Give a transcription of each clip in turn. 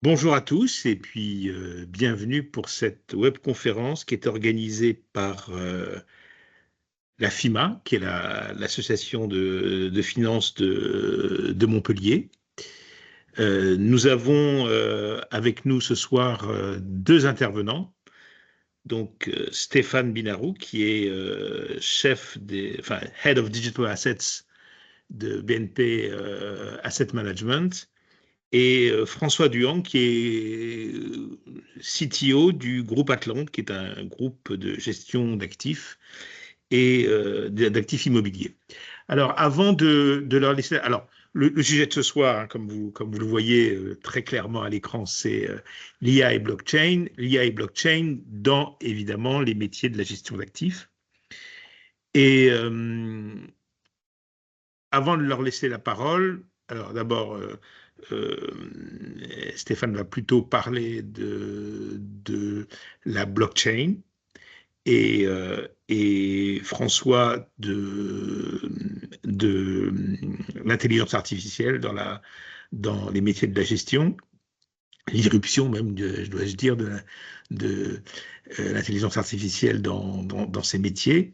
Bonjour à tous et puis bienvenue pour cette webconférence qui est organisée par la FIMA, qui est l'association de finances de Montpellier. Nous avons avec nous ce soir deux intervenants. Donc Stéphane Binarou, qui est Head of Digital Assets de BNP Asset Management, et François Duhang, qui est CTO du groupe Atlante, qui est un groupe de gestion d'actifs et d'actifs immobiliers. Alors, avant de leur laisser... Alors, le sujet de ce soir, hein, comme vous le voyez très clairement à l'écran, c'est l'IA et blockchain. L'IA et blockchain dans, évidemment, les métiers de la gestion d'actifs. Et avant de leur laisser la parole, alors d'abord, Stéphane va plutôt parler de la blockchain et François de l'intelligence artificielle dans les métiers de la gestion, l'irruption même, dois-je dire, de l'intelligence artificielle dans ces métiers.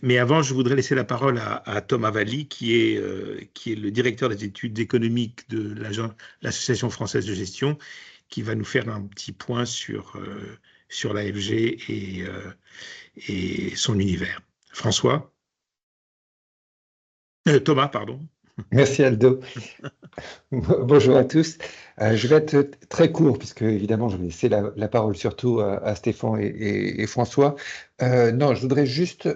Mais avant, je voudrais laisser la parole à Thomas Valli, qui est le directeur des études économiques de l'Association française de gestion, qui va nous faire un petit point sur l'AFG et son univers. François? Thomas, pardon. Merci Aldo. Bonjour à tous. Je vais être très court puisque évidemment je vais laisser la parole surtout à Stéphane et François. Non, je voudrais juste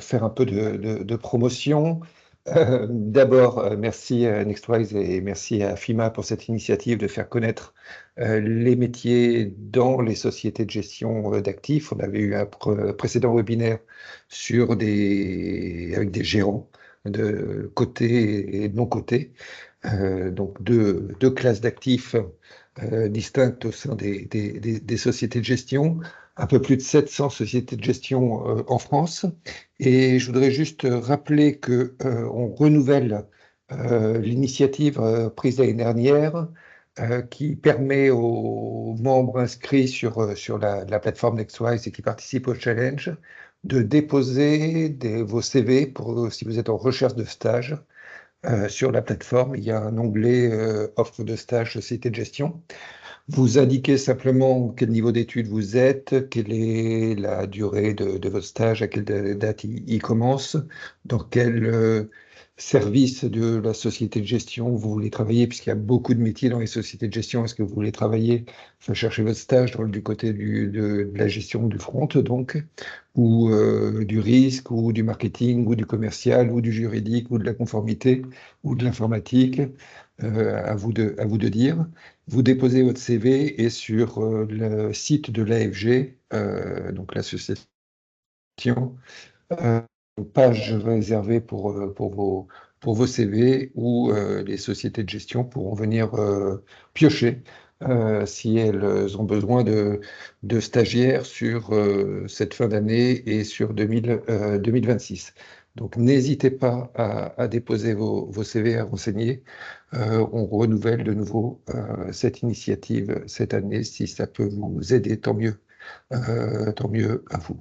faire un peu de promotion. D'abord, merci à Nextwise et merci à FIMA pour cette initiative de faire connaître les métiers dans les sociétés de gestion d'actifs. On avait eu un précédent webinaire avec des gérants de côté et de non côté. Donc deux classes d'actifs distinctes au sein des sociétés de gestion, un peu plus de 700 sociétés de gestion en France. Et je voudrais juste rappeler que on renouvelle l'initiative prise l'année dernière qui permet aux membres inscrits sur la plateforme Nextwise et qui participent au challenge de déposer vos CV si vous êtes en recherche de stage. Sur la plateforme, il y a un onglet offre de stage société de gestion. Vous indiquez simplement quel niveau d'études vous êtes, quelle est la durée de votre stage, à quelle date il commence, dans quel service de la société de gestion vous voulez travailler, puisqu'il y a beaucoup de métiers dans les sociétés de gestion. Est-ce que vous voulez travailler, enfin, chercher votre stage du côté de la gestion du front, donc, ou du risque, ou du marketing, ou du commercial, ou du juridique, ou de la conformité, ou de l'informatique, à vous de dire. Vous déposez votre CV et sur le site de l'AFG, donc l'association, une page réservée pour vos CV où les sociétés de gestion pourront venir piocher si elles ont besoin de stagiaires sur cette fin d'année et sur 2026. Donc n'hésitez pas à déposer vos CV, à renseigner. On renouvelle de nouveau cette initiative cette année. Si ça peut vous aider, tant mieux à vous.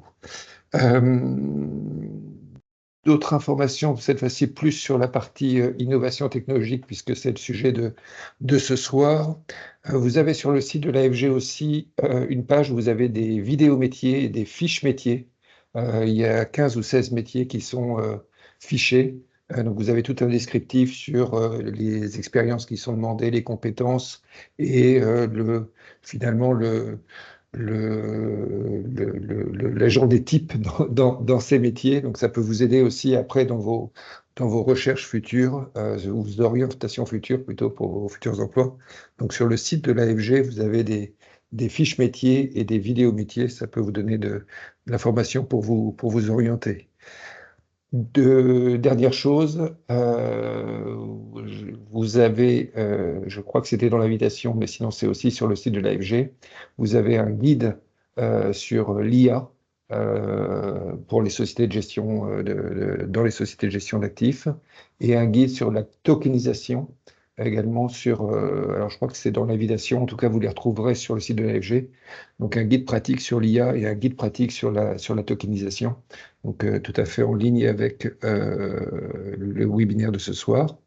D'autres informations, cette fois-ci plus sur la partie innovation technologique, puisque c'est le sujet de ce soir. Vous avez sur le site de l'AFG aussi une page où vous avez des vidéos métiers et des fiches métiers. Il y a 15 ou 16 métiers qui sont fichés. Donc vous avez tout un descriptif sur les expériences qui sont demandées, les compétences et finalement l'agent des types dans ces métiers. Donc, ça peut vous aider aussi après dans vos recherches futures, ou vos orientations futures plutôt pour vos futurs emplois. Donc, sur le site de l'AFG, vous avez des fiches métiers et des vidéos métiers. Ça peut vous donner de l'information pour vous orienter. Dernière chose, vous avez, je crois que c'était dans l'invitation, mais sinon c'est aussi sur le site de l'AFG, vous avez un guide sur l'IA pour les sociétés de gestion, dans les sociétés de gestion d'actifs, et un guide sur la tokenisation également sur, alors je crois que c'est dans l'invitation, en tout cas vous les retrouverez sur le site de l'AFG, donc un guide pratique sur l'IA et un guide pratique sur la tokenisation, donc tout à fait en ligne avec le webinaire de ce soir.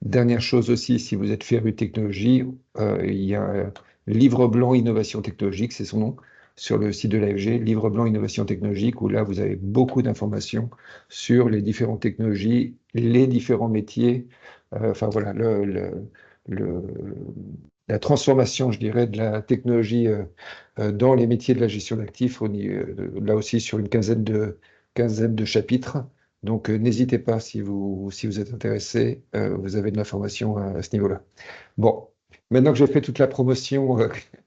Dernière chose aussi, si vous êtes féru de technologie, il y a un livre blanc innovation technologique, c'est son nom, sur le site de l'AFG, livre blanc innovation technologique, où là vous avez beaucoup d'informations sur les différentes technologies, les différents métiers, enfin voilà, la transformation, je dirais, de la technologie dans les métiers de la gestion d'actifs, là aussi sur une quinzaine de chapitres. Donc, n'hésitez pas si vous êtes intéressé, vous avez de l'information à ce niveau-là. Bon, maintenant que j'ai fait toute la promotion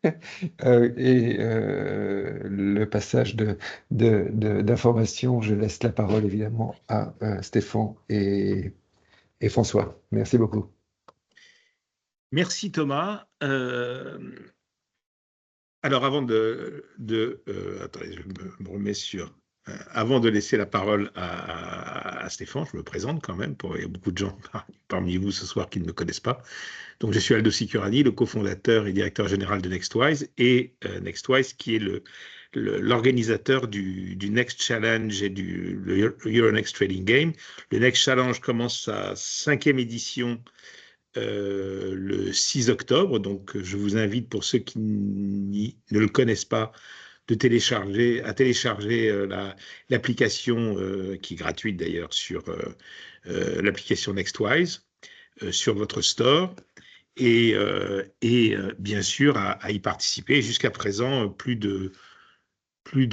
et le passage d'informations, je laisse la parole évidemment à Stéphane et François. Merci beaucoup. Merci Thomas. Alors attendez, je me remets sur. Avant de laisser la parole à Stéphane, je me présente quand même, il y a beaucoup de gens parmi vous ce soir qui ne me connaissent pas. Donc, je suis Aldo Sicurani, le cofondateur et directeur général de Nextwise, et Nextwise qui est l'organisateur du Next Challenge et du Euronext Trading Game. Le Next Challenge commence sa 5e édition le 6 octobre. Donc, je vous invite, pour ceux qui ne le connaissent pas, à télécharger l'application qui est gratuite d'ailleurs sur l'application Nextwise sur votre store et bien sûr à y participer. Jusqu'à présent, plus de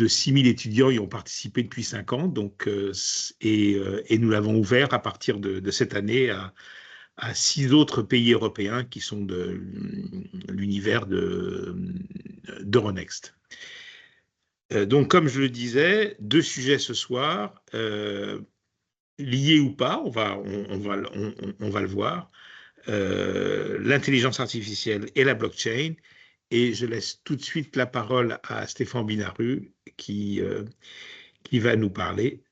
6000 étudiants y ont participé depuis 5 ans, donc, et nous l'avons ouvert à partir de cette année à 6 autres pays européens qui sont de l'univers d'Euronext. Donc, comme je le disais, 2 sujets ce soir, liés ou pas, on va le voir, l'intelligence artificielle et la blockchain. Et je laisse tout de suite la parole à Stéphane Binaru qui va nous parler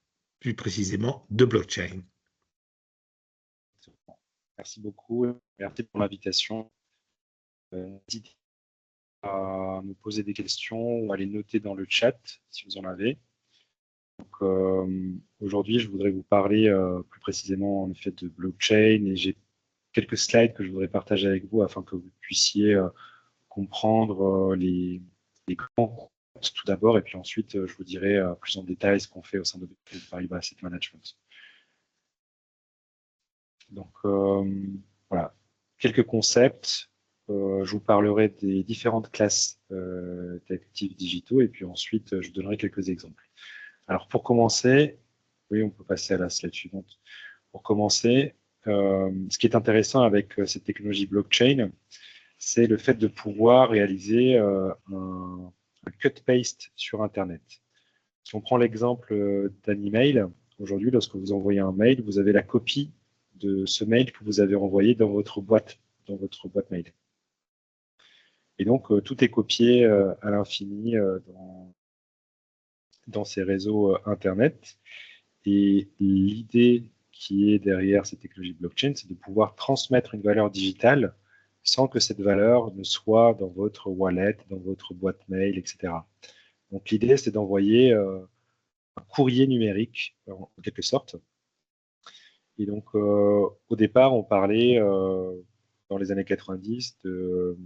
plus précisément de blockchain. Merci beaucoup, merci pour l'invitation. N'hésitez pas à me poser des questions ou à les noter dans le chat si vous en avez. Aujourd'hui, je voudrais vous parler plus précisément en effet de blockchain et j'ai quelques slides que je voudrais partager avec vous afin que vous puissiez comprendre les grands concepts tout d'abord et puis ensuite je vous dirai plus en détail ce qu'on fait au sein de BNP Paribas Asset Management. Donc voilà, quelques concepts. Je vous parlerai des différentes classes d'actifs digitaux et puis ensuite je donnerai quelques exemples. Alors pour commencer, oui, on peut passer à la slide suivante. Pour commencer, ce qui est intéressant avec cette technologie blockchain, c'est le fait de pouvoir réaliser un cut-paste sur Internet. Si on prend l'exemple d'un email, aujourd'hui, lorsque vous envoyez un mail, vous avez la copie de ce mail que vous avez envoyé dans votre boîte mail. Et donc, tout est copié à l'infini dans ces réseaux Internet. Et l'idée qui est derrière cette technologie blockchain, c'est de pouvoir transmettre une valeur digitale sans que cette valeur ne soit dans votre wallet, dans votre boîte mail, etc. Donc l'idée, c'est d'envoyer un courrier numérique, en quelque sorte. Et donc, au départ, on parlait, dans les années 90, de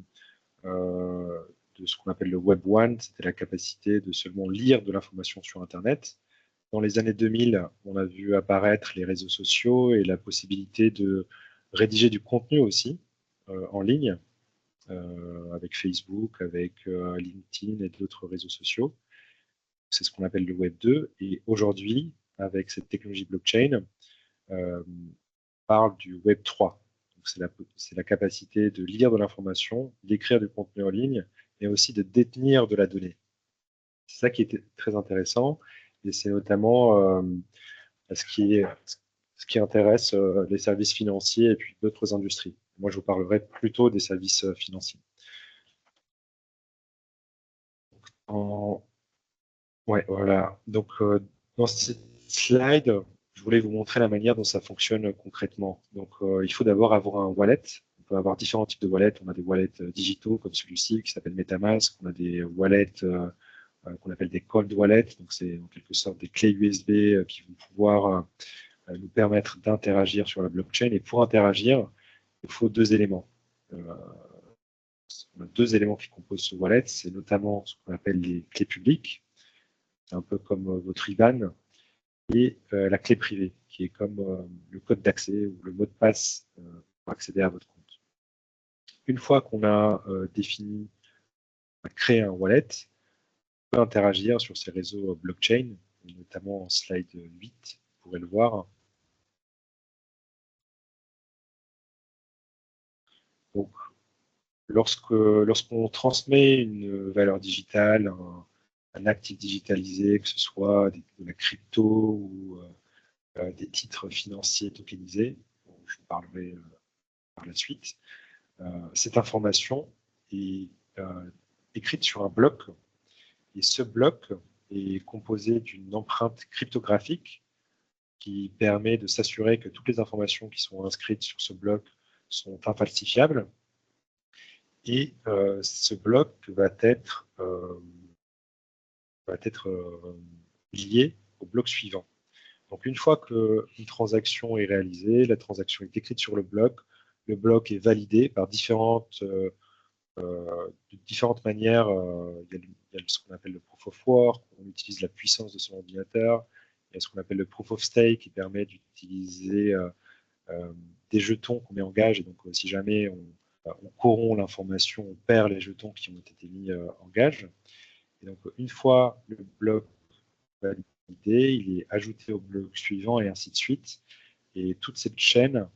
ce qu'on appelle le Web 1, c'était la capacité de seulement lire de l'information sur Internet. Dans les années 2000, on a vu apparaître les réseaux sociaux et la possibilité de rédiger du contenu aussi en ligne, avec Facebook, avec LinkedIn et d'autres réseaux sociaux. C'est ce qu'on appelle le Web 2. Et aujourd'hui, avec cette technologie blockchain, on parle du Web 3. C'est la capacité de lire de l'information, d'écrire du contenu en ligne, mais aussi de détenir de la donnée. C'est ça qui était très intéressant. Et c'est notamment ce qui intéresse les services financiers et puis d'autres industries. Moi, je vous parlerai plutôt des services financiers. Ouais, voilà. Donc, dans cette slide, je voulais vous montrer la manière dont ça fonctionne concrètement. Donc, il faut d'abord avoir un wallet. peut avoir différents types de wallets. On a des wallets digitaux comme celui-ci qui s'appelle MetaMask. On a des wallets qu'on appelle des cold wallets. Donc, c'est en quelque sorte des clés USB qui vont pouvoir nous permettre d'interagir sur la blockchain. Et pour interagir, il faut deux éléments. On a deux éléments qui composent ce wallet. C'est notamment ce qu'on appelle les clés publiques. C'est un peu comme votre IBAN. Et la clé privée, qui est comme le code d'accès ou le mot de passe pour accéder à votre compte. Une fois qu'on a défini, créé un wallet, on peut interagir sur ces réseaux blockchain, notamment en slide 8, vous pourrez le voir. Donc, lorsqu'on transmet une valeur digitale, un actif digitalisé, que ce soit de la crypto ou des titres financiers tokenisés, dont je vous parlerai par la suite, cette information est écrite sur un bloc, et ce bloc est composé d'une empreinte cryptographique qui permet de s'assurer que toutes les informations qui sont inscrites sur ce bloc sont infalsifiables. Et ce bloc va être lié au bloc suivant. Donc une fois qu'une transaction est réalisée, la transaction est écrite sur le bloc est validé par différentes manières. Il y a ce qu'on appelle le proof of work, on utilise la puissance de son ordinateur. Il y a ce qu'on appelle le proof of stake qui permet d'utiliser des jetons qu'on met en gage. Et donc si jamais on corrompt l'information, on perd les jetons qui ont été mis en gage. Et donc une fois le bloc validé, il est ajouté au bloc suivant et ainsi de suite. Et toute cette chaîne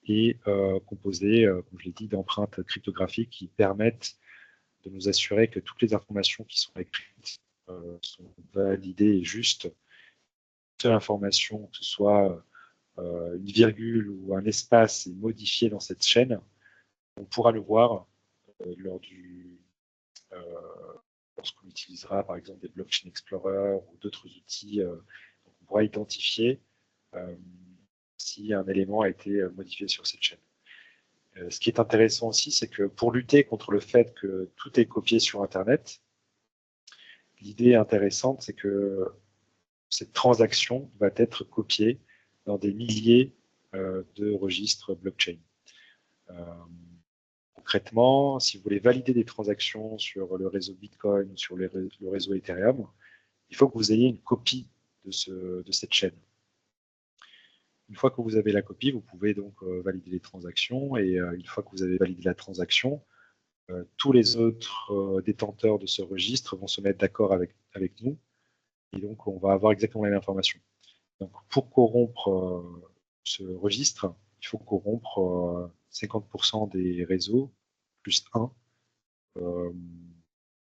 est composée, comme je l'ai dit, d'empreintes cryptographiques qui permettent de nous assurer que toutes les informations qui sont écrites sont validées et justes. Toute information, que ce soit une virgule ou un espace est modifié dans cette chaîne, on pourra le voir lorsqu'on utilisera par exemple des Blockchain Explorer ou d'autres outils. On pourra identifier si un élément a été modifié sur cette chaîne. Ce qui est intéressant aussi, c'est que pour lutter contre le fait que tout est copié sur Internet, l'idée intéressante, c'est que cette transaction va être copiée dans des milliers de registres blockchain. Concrètement, si vous voulez valider des transactions sur le réseau Bitcoin ou sur le réseau Ethereum, il faut que vous ayez une copie de cette chaîne. Une fois que vous avez la copie, vous pouvez donc valider les transactions, et une fois que vous avez validé la transaction, tous les autres détenteurs de ce registre vont se mettre d'accord avec nous, et donc on va avoir exactement la même information. Donc pour corrompre ce registre, il faut corrompre 50% des réseaux plus 1.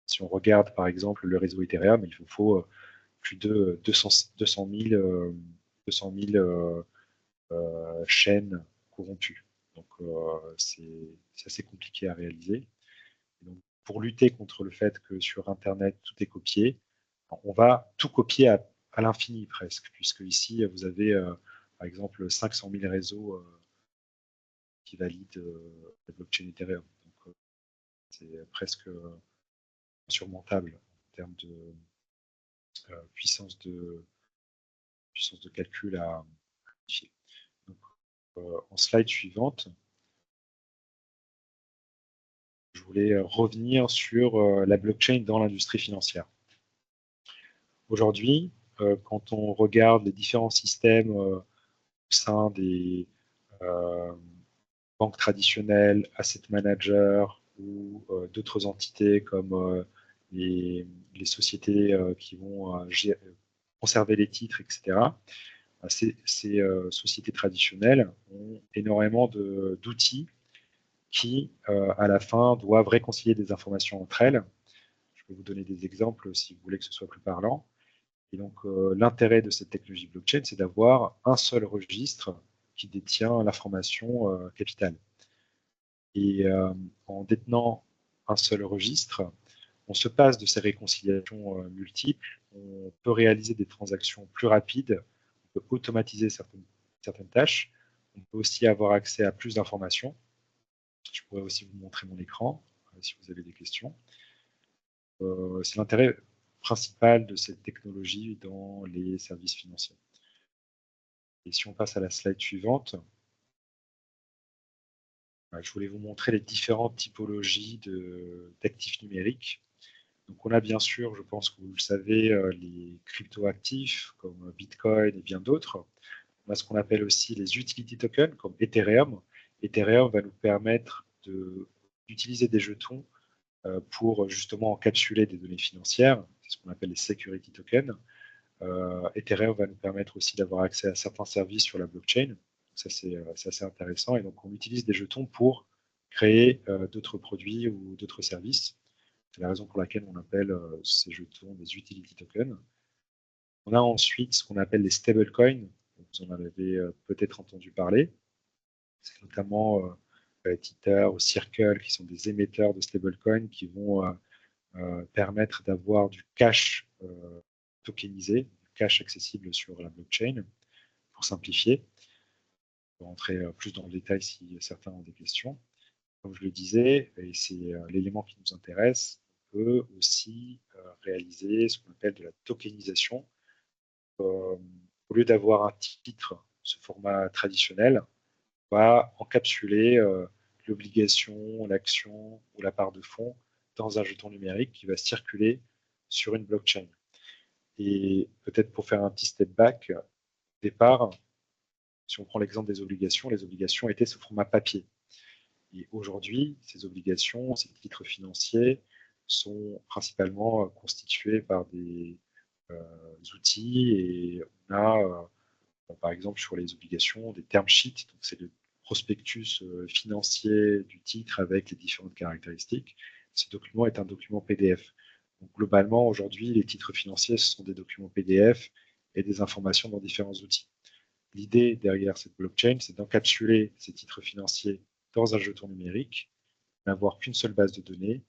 Si on regarde par exemple le réseau Ethereum, il faut plus de 200 000 chaînes corrompues. Donc c'est assez compliqué à réaliser. Et donc, pour lutter contre le fait que sur Internet tout est copié, on va tout copier à l'infini presque, puisque ici vous avez par exemple 500 000 réseaux qui valident la blockchain Ethereum. Donc c'est presque insurmontable en termes de puissance de calcul à modifier. Donc, en slide suivante, je voulais revenir sur la blockchain dans l'industrie financière. Aujourd'hui, quand on regarde les différents systèmes au sein des banques traditionnelles, asset managers ou d'autres entités comme les sociétés qui vont conserver les titres, etc., ces sociétés traditionnelles ont énormément d'outils qui, à la fin, doivent réconcilier des informations entre elles. Je peux vous donner des exemples si vous voulez que ce soit plus parlant. Et donc, l'intérêt de cette technologie blockchain, c'est d'avoir un seul registre qui détient l'information capitale. Et en détenant un seul registre, on se passe de ces réconciliations multiples, on peut réaliser des transactions plus rapides, on peut automatiser certaines tâches, on peut aussi avoir accès à plus d'informations. Je pourrais aussi vous montrer mon écran si vous avez des questions. C'est l'intérêt principal de cette technologie dans les services financiers. Et si on passe à la slide suivante, je voulais vous montrer les différentes typologies d'actifs numériques. Donc on a bien sûr, je pense que vous le savez, les crypto-actifs comme Bitcoin et bien d'autres. On a ce qu'on appelle aussi les utility tokens comme Ethereum. Ethereum va nous permettre d'utiliser des jetons pour justement encapsuler des données financières. C'est ce qu'on appelle les security tokens. Ethereum va nous permettre aussi d'avoir accès à certains services sur la blockchain. Ça, c'est assez intéressant. Et donc, on utilise des jetons pour créer d'autres produits ou d'autres services. C'est la raison pour laquelle on appelle ces jetons des utility tokens. On a ensuite ce qu'on appelle les stablecoins. Vous en avez peut-être entendu parler. C'est notamment Tether ou Circle qui sont des émetteurs de stablecoins qui vont permettre d'avoir du cash tokenisé, du cash accessible sur la blockchain, pour simplifier. On va rentrer plus dans le détail si certains ont des questions. Comme je le disais, et c'est l'élément qui nous intéresse, on peut aussi réaliser ce qu'on appelle de la tokenisation. Au lieu d'avoir un titre, ce format traditionnel, on va encapsuler l'obligation, l'action ou la part de fonds dans un jeton numérique qui va circuler sur une blockchain. Et peut-être pour faire un petit step back, au départ, si on prend l'exemple des obligations, les obligations étaient sous format papier. Et aujourd'hui, ces obligations, ces titres financiers sont principalement constitués par des outils et on a, par exemple, sur les obligations, des term sheets, donc c'est le prospectus financier du titre avec les différentes caractéristiques. Ce document est un document PDF. Donc, globalement, aujourd'hui, les titres financiers, ce sont des documents PDF et des informations dans différents outils. L'idée derrière cette blockchain, c'est d'encapsuler ces titres financiers dans un jeton numérique, n'avoir qu'une seule base de données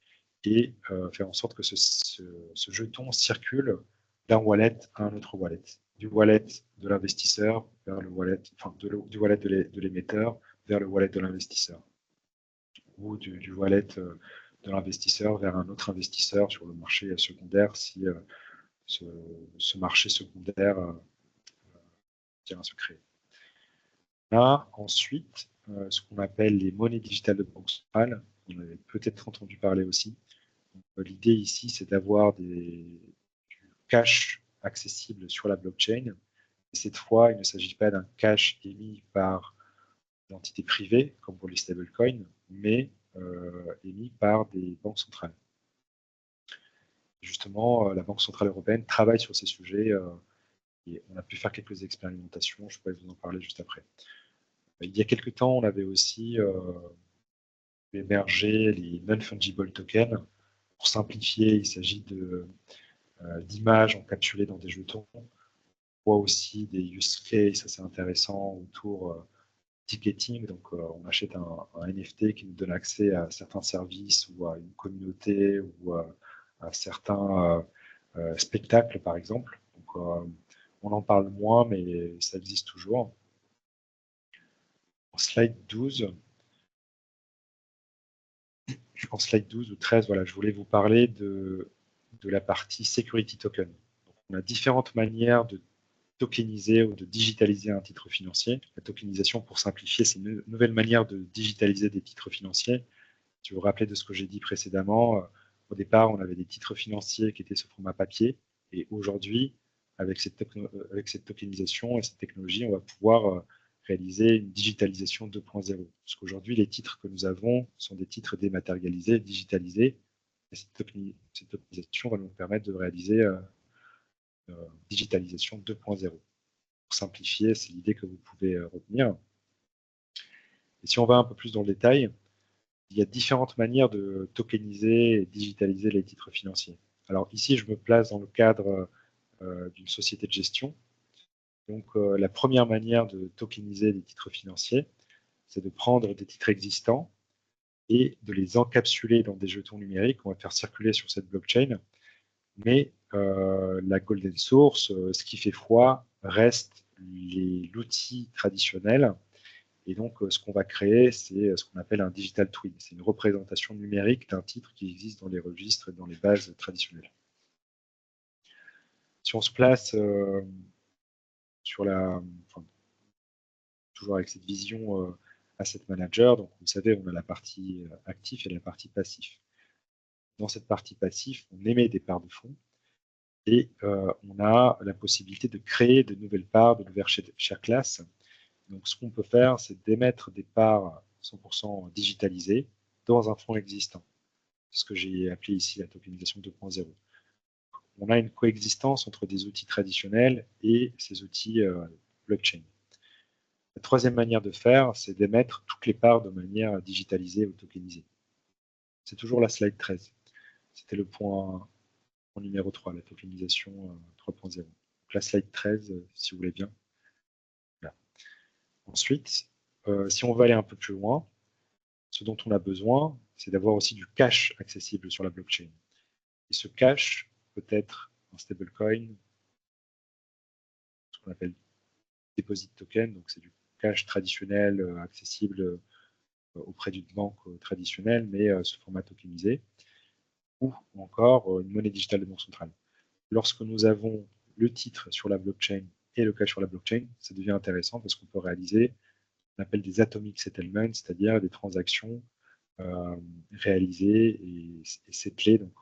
et faire en sorte que ce jeton circule d'un wallet à un autre wallet. Du wallet de l'investisseur vers le wallet, enfin du wallet de l'émetteur vers le wallet de l'investisseur. Ou du wallet de l'investisseur vers un autre investisseur sur le marché secondaire si ce marché secondaire vient à se créer. Là, ensuite, ce qu'on appelle les monnaies digitales de banque centrale, on avait peut-être entendu parler aussi. L'idée ici, c'est d'avoir du cash accessible sur la blockchain. Et cette fois, il ne s'agit pas d'un cash émis par l'entité privée, comme pour les stablecoins, mais émis par des banques centrales. Justement, la Banque centrale européenne travaille sur ces sujets et on a pu faire quelques expérimentations. Je pourrais vous en parler juste après. Il y a quelques temps, on avait aussi émergé les non-fungible tokens. Pour simplifier, il s'agit d'images encapsulées dans des jetons. On voit aussi des use cases assez intéressants autour ticketing. Donc, on achète un NFT qui nous donne accès à certains services ou à une communauté ou à certains spectacles, par exemple. Donc, on en parle moins, mais ça existe toujours. En slide 12, en slide 12 ou 13, voilà, je voulais vous parler de la partie security token. Donc, on a différentes manières de tokeniser ou de digitaliser un titre financier. La tokenisation, pour simplifier, c'est une nouvelle manière de digitaliser des titres financiers. Si vous vous rappelez de ce que j'ai dit précédemment, au départ, on avait des titres financiers qui étaient sous format papier. Et aujourd'hui, avec cette tokenisation et cette technologie, on va pouvoir réaliser une digitalisation 2.0. Parce qu'aujourd'hui, les titres que nous avons sont des titres dématérialisés, digitalisés. Et cette tokenisation va nous permettre de réaliser digitalisation 2.0. Pour simplifier, c'est l'idée que vous pouvez retenir. Et si on va un peu plus dans le détail, il y a différentes manières de tokeniser et digitaliser les titres financiers. Alors ici, je me place dans le cadre d'une société de gestion. Donc la première manière de tokeniser les titres financiers, c'est de prendre des titres existants et de les encapsuler dans des jetons numériques qu'on va faire circuler sur cette blockchain. Mais la golden source, ce qui fait foi, reste l'outil traditionnel Et donc, ce qu'on va créer, c'est ce qu'on appelle un digital twin. C'est une représentation numérique d'un titre qui existe dans les registres et dans les bases traditionnelles. Si on se place sur toujours avec cette vision asset manager, donc vous savez, on a la partie actif et la partie passif. Dans cette partie passif, on émet des parts de fonds et on a la possibilité de créer de nouvelles parts, de nouvelles share classes. Donc, ce qu'on peut faire, c'est d'émettre des parts 100% digitalisées dans un fonds existant. C'est ce que j'ai appelé ici la tokenisation 2.0. On a une coexistence entre des outils traditionnels et ces outils blockchain. La troisième manière de faire, c'est d'émettre toutes les parts de manière digitalisée ou tokenisée. C'est toujours la slide 13. C'était le point numéro 3, la tokenisation 3.0. Donc la slide 13, si vous voulez bien. Là. Ensuite, si on veut aller un peu plus loin, ce dont on a besoin, c'est d'avoir aussi du cash accessible sur la blockchain. Et ce cash peut être un stablecoin, ce qu'on appelle deposit token, donc c'est du cash traditionnel accessible auprès d'une banque traditionnelle, mais sous format tokenisé, ou encore une monnaie digitale de banque centrale. Lorsque nous avons le titre sur la blockchain et le cash sur la blockchain, ça devient intéressant parce qu'on peut réaliser ce qu'on appelle des atomic settlements, c'est-à-dire des transactions réalisées et settlées, donc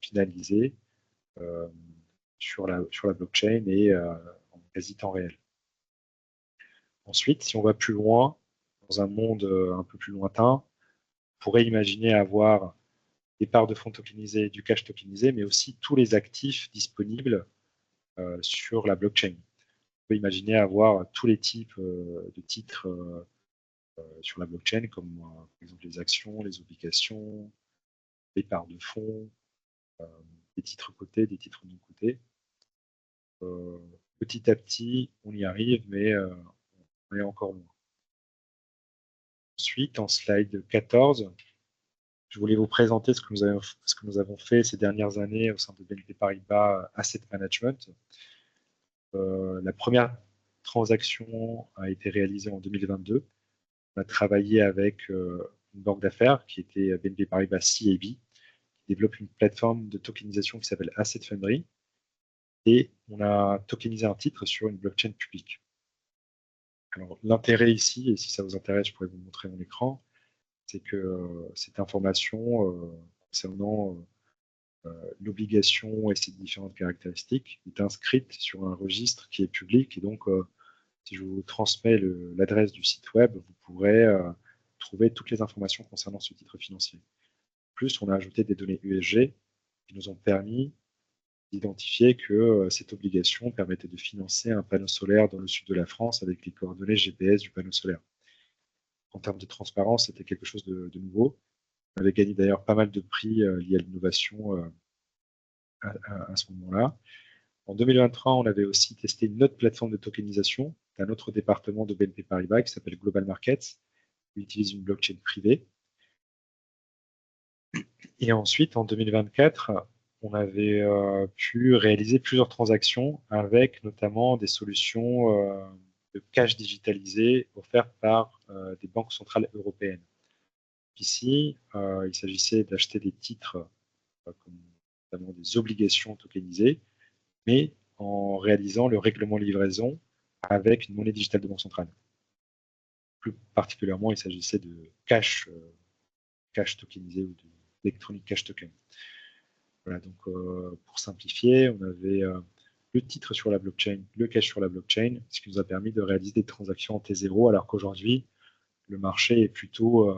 finalisées sur la blockchain et en quasi temps réel. Ensuite, si on va plus loin, dans un monde un peu plus lointain, on pourrait imaginer avoir des parts de fonds tokenisées, du cash tokenisé, mais aussi tous les actifs disponibles sur la blockchain. On peut imaginer avoir tous les types de titres sur la blockchain, comme par exemple les actions, les obligations, les parts de fonds, des titres cotés, des titres non cotés. Petit à petit, on y arrive, mais on est encore loin. Ensuite, en slide 14, je voulais vous présenter ce que nous avons fait ces dernières années au sein de BNP Paribas Asset Management. La première transaction a été réalisée en 2022. On a travaillé avec une banque d'affaires qui était BNP Paribas CIB, qui développe une plateforme de tokenisation qui s'appelle Asset Foundry. Et on a tokenisé un titre sur une blockchain publique. Alors, l'intérêt ici, et si ça vous intéresse, je pourrais vous montrer mon écran, c'est que cette information concernant l'obligation et ses différentes caractéristiques est inscrite sur un registre qui est public. Et donc, si je vous transmets l'adresse du site web, vous pourrez trouver toutes les informations concernant ce titre financier. En plus, on a ajouté des données USG qui nous ont permis d'identifier que cette obligation permettait de financer un panneau solaire dans le sud de la France avec les coordonnées GPS du panneau solaire. En termes de transparence, c'était quelque chose de nouveau. On avait gagné d'ailleurs pas mal de prix liés à l'innovation à ce moment-là. En 2023, on avait aussi testé une autre plateforme de tokenisation d'un autre département de BNP Paribas qui s'appelle Global Markets, qui utilise une blockchain privée. Et ensuite, en 2024, on avait pu réaliser plusieurs transactions avec notamment des solutions de cash digitalisé offertes par des banques centrales européennes. Ici, il s'agissait d'acheter des titres, comme notamment des obligations tokenisées, mais en réalisant le règlement livraison avec une monnaie digitale de banque centrale. Plus particulièrement, il s'agissait de cash tokenisé ou d'electronic cash token. Voilà, donc pour simplifier, on avait le titre sur la blockchain, le cash sur la blockchain, ce qui nous a permis de réaliser des transactions en T0, alors qu'aujourd'hui, le marché est plutôt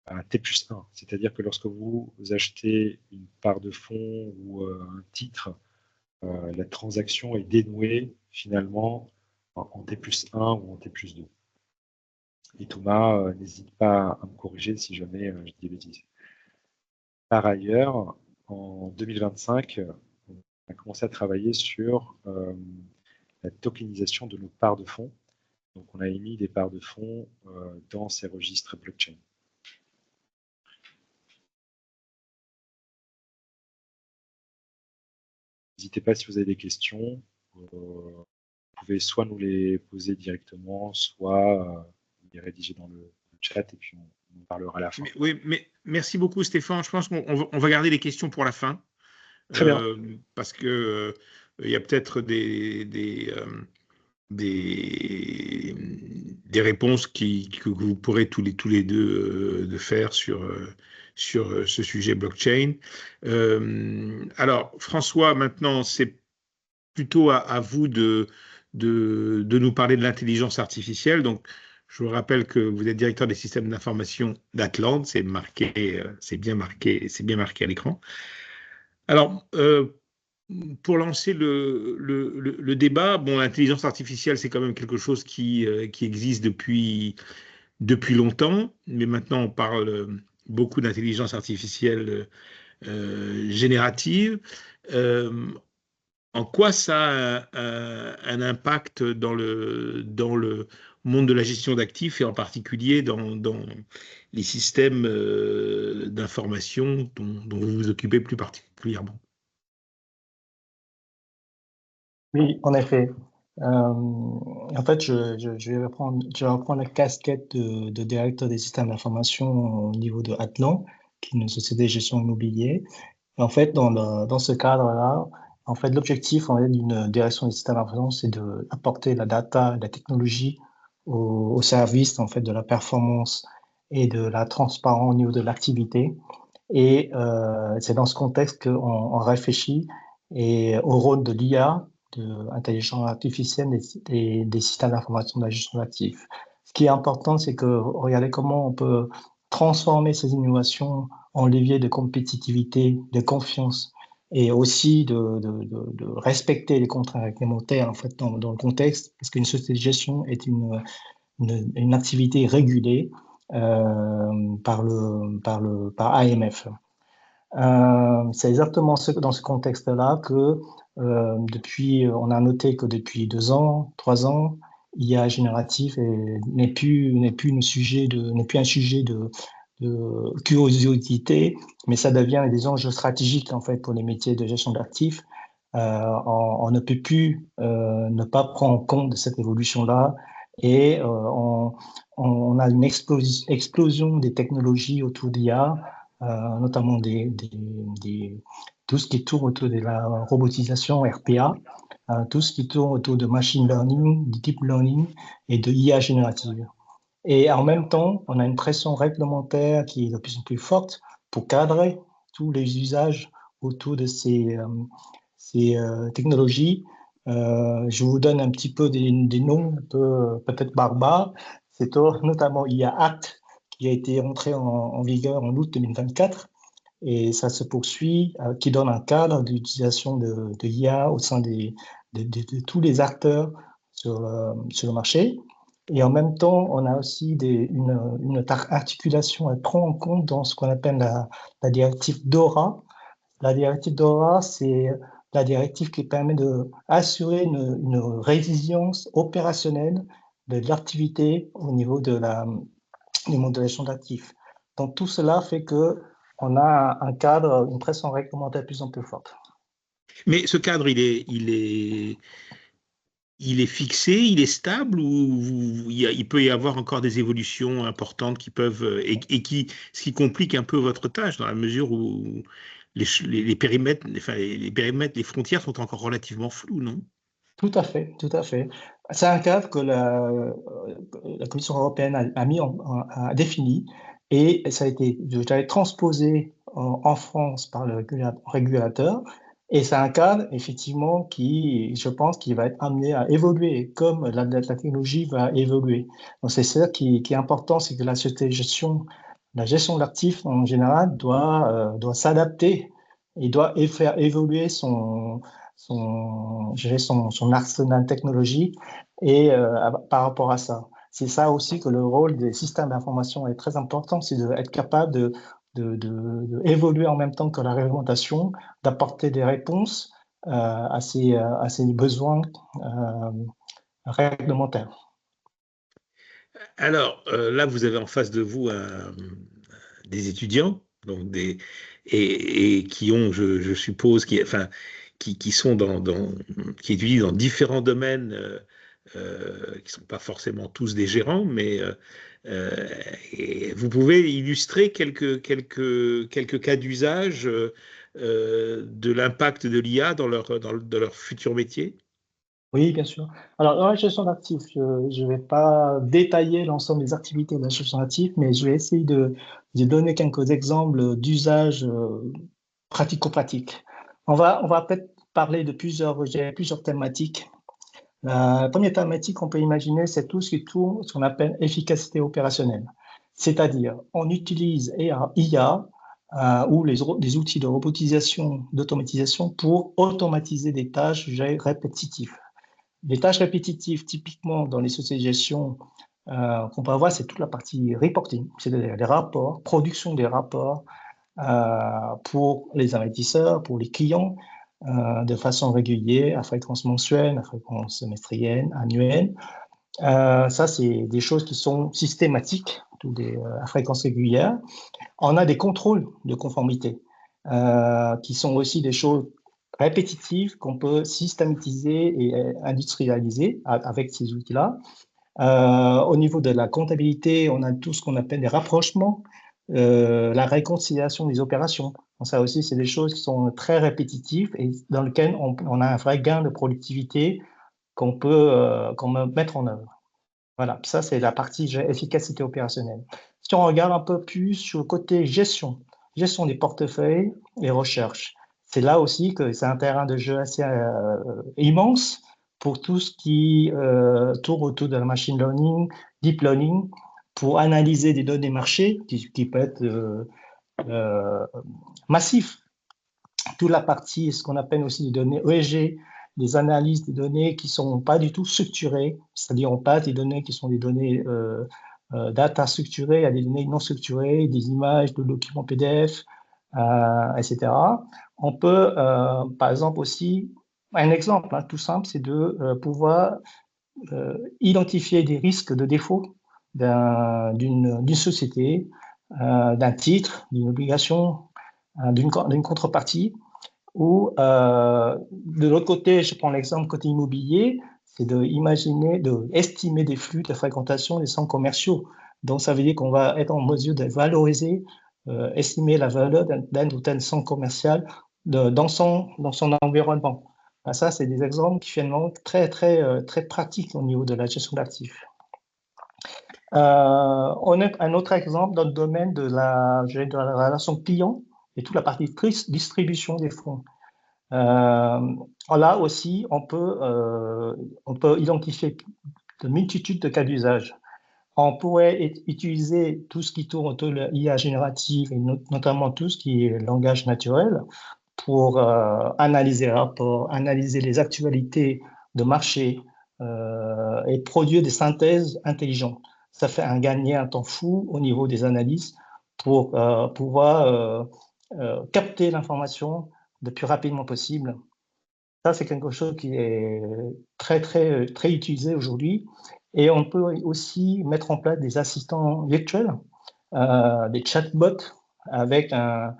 à T+1. C'est-à-dire que lorsque vous achetez une part de fonds ou un titre, la transaction est dénouée finalement en T+1 ou en T+2. Et Thomas, n'hésite pas à me corriger si jamais je dis des bêtises. Par ailleurs, en 2025, on a commencé à travailler sur la tokenisation de nos parts de fonds. Donc, on a émis des parts de fonds dans ces registres blockchain. N'hésitez pas si vous avez des questions. Vous pouvez soit nous les poser directement, soit est rédigé dans le chat et puis on en parlera à la fin. Oui, mais merci beaucoup Stéphane. Je pense qu'on va garder les questions pour la fin. Très bien. Parce que il y a peut-être des réponses que vous pourrez tous les deux de faire sur ce sujet blockchain. Alors, François, maintenant, c'est plutôt à vous de nous parler de l'intelligence artificielle. Donc, je vous rappelle que vous êtes directeur des systèmes d'information d'Atlante. C'est bien marqué à l'écran. Alors, pour lancer le débat, bon, l'intelligence artificielle, c'est quand même quelque chose qui existe depuis longtemps, mais maintenant on parle beaucoup d'intelligence artificielle générative. Euh, En quoi ça a un impact dans le monde de la gestion d'actifs et en particulier dans les systèmes d'information dont vous vous occupez plus particulièrement? Oui, en effet. En fait, je vais reprendre la casquette de directeur des systèmes d'information au niveau de Atlan, qui est une société de gestion immobilière. Et en fait, dans ce cadre-là, en fait, l'objectif en fait, d'une direction des systèmes d'information, c'est d'apporter la data, la technologie au service en fait, de la performance et de la transparence au niveau de l'activité. Et c'est dans ce contexte qu'on réfléchit et au rôle de l'IA, de l'intelligence artificielle des systèmes d'information de la gestion d'actifs. Ce qui est important, c'est que regardez comment on peut transformer ces innovations en levier de compétitivité, de confiance et aussi de respecter les contraintes réglementaires en fait, dans le contexte, parce qu'une société de gestion est une activité régulée par AMF. C'est exactement dans ce contexte-là que on a noté que depuis 2 ans, 3 ans, l'IA générative n'est plus un sujet de curiosité, mais ça devient des enjeux stratégiques en fait pour les métiers de gestion d'actifs. On ne peut plus ne pas prendre en compte de cette évolution-là et on a une explosion des technologies autour d'IA, notamment tout ce qui tourne autour de la robotisation RPA, tout ce qui tourne autour de machine learning, de deep learning et de IA générative. Et en même temps, on a une pression réglementaire qui est de plus en plus forte pour cadrer tous les usages autour de ces technologies. Je vous donne un petit peu des noms peut-être barbares. C'est notamment IA Act qui a été entré en vigueur en août 2024 et ça se poursuit, qui donne un cadre d'utilisation de IA au sein de tous les acteurs sur le marché. Et en même temps, on a aussi une articulation à prendre en compte dans ce qu'on appelle la directive DORA. La directive DORA, c'est la directive qui permet d'assurer une résilience opérationnelle de l'activité au niveau du monde de la gestion d'actifs. Donc tout cela fait qu'on a un cadre, une pression réglementaire de plus en plus forte. Mais ce cadre, il est fixé, il est stable ou il peut y avoir encore des évolutions importantes qui peuvent ce qui complique un peu votre tâche dans la mesure où les périmètres, les frontières sont encore relativement floues, non? Tout à fait, tout à fait. C'est un cadre que la Commission européenne a défini et ça a été transposé en France par le régulateur. Et c'est un cadre, effectivement, qui, je pense, qui va être amené à évoluer comme la technologie va évoluer. Donc, c'est ça qui est important, c'est que la société de gestion, la gestion de l'actif en général doit s'adapter et doit faire évoluer son arsenal technologique et par rapport à ça. C'est ça aussi que le rôle des systèmes d'information est très important, c'est d'être capable d'évoluer en même temps que la réglementation, d'apporter des réponses à ces besoins réglementaires. Alors, là, vous avez en face de vous des étudiants, donc et qui ont, je suppose, qui sont qui étudient dans différents domaines qui sont pas forcément tous des gérants, mais et vous pouvez illustrer quelques cas d'usage de l'impact de l'IA dans leur futur métier? Oui, bien sûr. Alors, dans la gestion d'actifs, je ne vais pas détailler l'ensemble des activités de la gestion d'actifs, mais je vais essayer de donner quelques exemples d'usage pratico-pratiques. On va peut-être parler de plusieurs thématiques. La première thématique qu'on peut imaginer, c'est tout ce qui tourne, ce qu'on appelle efficacité opérationnelle. C'est-à-dire, on utilise IA ou des outils de robotisation, d'automatisation pour automatiser des tâches répétitives. Les tâches répétitives, typiquement dans les sociétés de gestion qu'on peut avoir, c'est toute la partie reporting, c'est-à-dire les rapports, production des rapports pour les investisseurs, pour les clients, de façon régulière, à fréquence mensuelle, à fréquence semestrielle, annuelle. Ça, c'est des choses qui sont systématiques, à fréquence régulière. On a des contrôles de conformité qui sont aussi des choses répétitives qu'on peut systématiser et industrialiser avec ces outils-là. Au niveau de la comptabilité, on a tout ce qu'on appelle des rapprochements, la réconciliation des opérations. Donc ça aussi, c'est des choses qui sont très répétitives et dans lesquelles on a un vrai gain de productivité qu'on peut mettre en œuvre. Voilà, ça c'est la partie efficacité opérationnelle. Si on regarde un peu plus sur le côté gestion des portefeuilles et recherche, c'est là aussi que c'est un terrain de jeu assez immense pour tout ce qui tourne autour de la machine learning, deep learning, pour analyser des données marché qui peut être massif. Toute la partie, ce qu'on appelle aussi des données ESG, des analyses des données qui ne sont pas du tout structurées, c'est-à-dire on passe des données qui sont des données data structurées à des données non structurées, des images, de documents PDF, etc. On peut, par exemple aussi, un exemple tout simple, c'est de pouvoir identifier des risques de défaut d'une société, d'un titre, d'une obligation, d'une contrepartie, ou de l'autre côté, je prends l'exemple côté immobilier, c'est estimer des flux de fréquentation des centres commerciaux. Donc, ça veut dire qu'on va être en mesure de valoriser, estimer la valeur d'un ou tel centre commercial dans son environnement. Ça, c'est des exemples qui finalement très pratiques au niveau de la gestion d'actifs. On a un autre exemple dans le domaine de la relation client et toute la partie distribution des fonds. Là aussi, on peut identifier de multitudes de cas d'usage. On pourrait utiliser tout ce qui tourne autour de l'IA générative et notamment tout ce qui est langage naturel pour analyser les rapports, analyser les actualités de marché et produire des synthèses intelligentes. Ça fait gagner un temps fou au niveau des analyses pour pouvoir capter l'information le plus rapidement possible. Ça, c'est quelque chose qui est très utilisé aujourd'hui. Et on peut aussi mettre en place des assistants virtuels, des chatbots avec un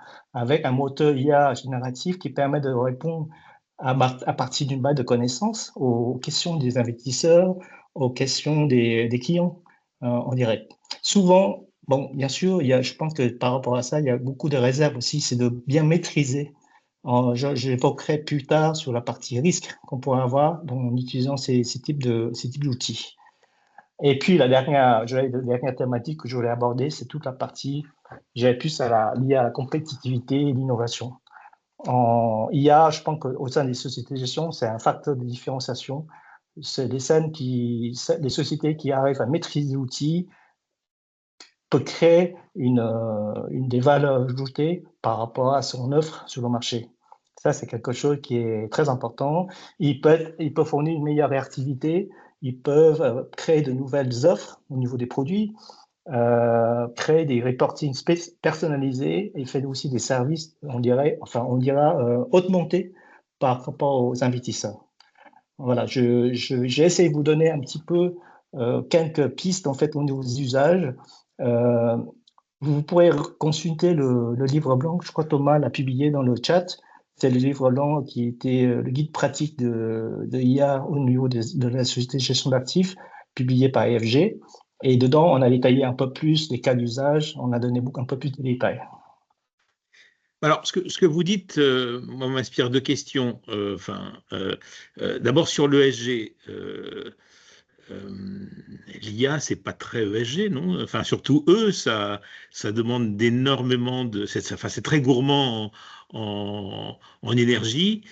moteur IA génératif qui permet de répondre à partir d'une base de connaissances aux questions des investisseurs, aux questions des clients en direct. Souvent, bon, bien sûr, je pense que par rapport à ça, il y a beaucoup de réserves aussi, c'est de bien maîtriser. J'évoquerai plus tard sur la partie risque qu'on pourrait avoir en utilisant ces types d'outils. Et puis, la dernière thématique que je voulais aborder, c'est toute la partie, plus liée à la compétitivité et l'innovation. En IA, je pense qu'au sein des sociétés de gestion, c'est un facteur de différenciation. C'est les sociétés qui arrivent à maîtriser l'outil peuvent créer des valeurs ajoutées par rapport à son offre sur le marché. Ça, c'est quelque chose qui est très important. Ils peuvent fournir une meilleure réactivité, ils peuvent créer de nouvelles offres au niveau des produits, créer des reportings personnalisés et faire aussi des services, on dira augmentés par rapport aux investisseurs. Voilà, j'ai essayé de vous donner un petit peu quelques pistes en fait au niveau des usages. Vous pourrez consulter le livre blanc, je crois Thomas l'a publié dans le chat, C'est le livre blanc qui était le guide pratique de IA au niveau de la société de gestion d'actifs, publié par EFG. Et dedans, on a détaillé un peu plus les cas d'usage, on a donné un peu plus de détails. Alors, ce que vous dites, moi, m'inspire deux questions. D'abord sur l'ESG. L'IA, c'est pas très ESG, non? Enfin, surtout eux, ça demande d'énormément de. C'est très gourmand en énergie.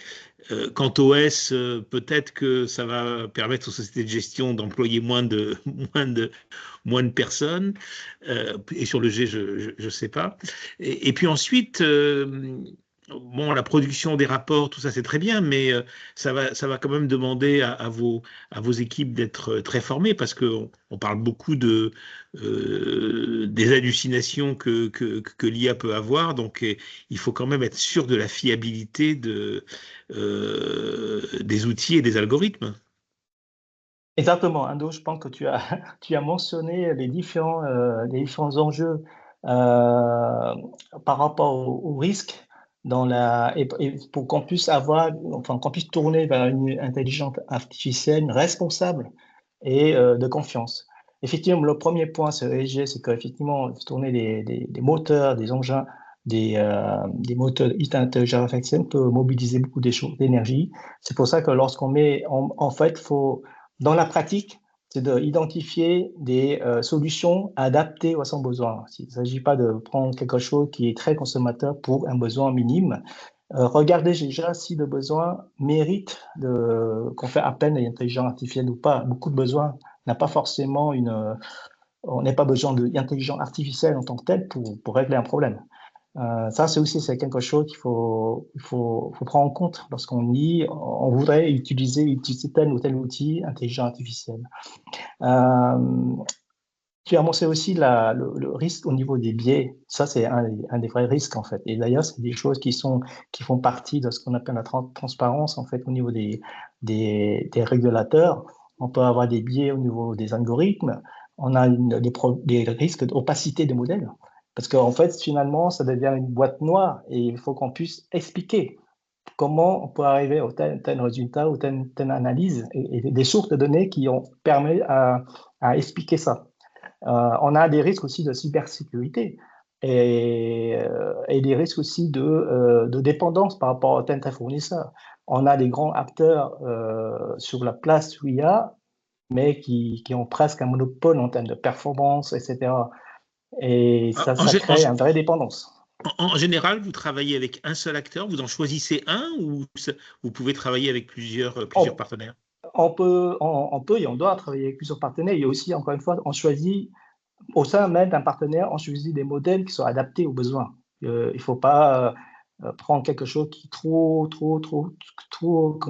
Quant au S, peut-être que ça va permettre aux sociétés de gestion d'employer moins de personnes. Et sur le G, je ne sais pas. Et puis ensuite, bon, la production des rapports, tout ça, c'est très bien, mais ça va quand même demander à vos équipes d'être très formées parce qu'on parle beaucoup des hallucinations que l'IA peut avoir. Donc, il faut quand même être sûr de la fiabilité des outils et des algorithmes. Exactement, Ando, je pense que tu as mentionné les différents enjeux par rapport au risque et pour qu'on puisse qu'on puisse tourner vers une intelligence artificielle responsable et de confiance. Effectivement, le premier point sur ESG, c'est qu'effectivement, tourner des moteurs, des engins, des moteurs d'intelligence artificielle peut mobiliser beaucoup d'énergie. C'est pour ça que lorsqu'on met, en fait, dans la pratique, c'est d'identifier des solutions adaptées à son besoin. Il ne s'agit pas de prendre quelque chose qui est très consommateur pour un besoin minime. Regardez déjà si le besoin mérite qu'on fait appel à l'intelligence artificielle ou pas. Beaucoup de besoins n'a pas forcément on n'a pas besoin d'intelligence artificielle en tant que telle pour régler un problème. Ça, c'est quelque chose qu'il faut prendre en compte lorsqu'on dit on voudrait utiliser tel ou tel outil intelligence artificielle. Tu as mentionné aussi le risque au niveau des biais. Ça, c'est un des vrais risques, en fait. Et d'ailleurs, c'est des choses qui font partie de ce qu'on appelle la transparence, en fait, au niveau des régulateurs. On peut avoir des biais au niveau des algorithmes. On a des risques d'opacité des modèles. Parce qu'en fait, finalement, ça devient une boîte noire et il faut qu'on puisse expliquer comment on peut arriver au tel résultat ou telle analyse et des sources de données qui permettent à expliquer ça. On a des risques aussi de cybersécurité et des risques aussi de dépendance par rapport à tel fournisseur. On a des grands acteurs sur la place IA, mais qui ont presque un monopole en termes de performance, etc. Et ça crée une vraie dépendance. En général, vous travaillez avec un seul acteur, vous en choisissez un ou vous pouvez travailler avec plusieurs partenaires? On peut et on doit travailler avec plusieurs partenaires. Il y a aussi, encore une fois, on choisit au sein même d'un partenaire, on choisit des modèles qui sont adaptés aux besoins. Il ne faut pas prendre quelque chose qui est comment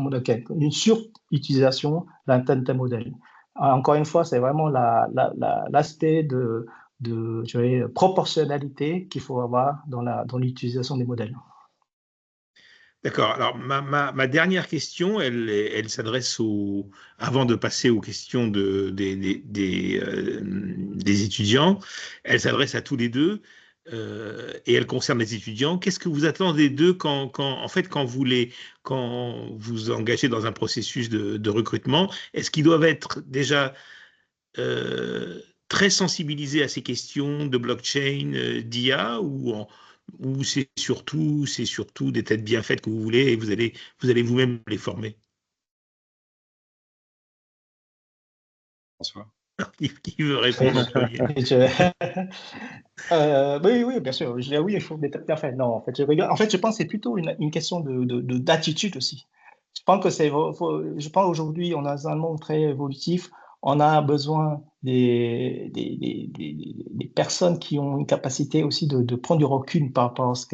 dire, une surutilisation d'un tel modèle. Encore une fois, c'est vraiment l'aspect de proportionnalité qu'il faut avoir dans l'utilisation des modèles. D'accord. Alors, ma dernière question, elle s'adresse avant de passer aux questions des étudiants, elle s'adresse à tous les deux et elle concerne les étudiants. Qu'est-ce que vous attendez d'eux quand vous engagez dans un processus de recrutement? Est-ce qu'ils doivent être déjà très sensibilisés à ces questions de blockchain, d'IA ou c'est surtout des têtes bien faites que vous voulez et vous allez vous-même les former? François. Qui veut répondre en premier? Oui, bien sûr. Je dis oui, il faut des têtes bien faites. Non, en fait, je pense que c'est plutôt une question d'attitude aussi. Je pense aujourd'hui, on a un monde très évolutif. On a besoin des personnes qui ont une capacité aussi de prendre du recul par rapport à ce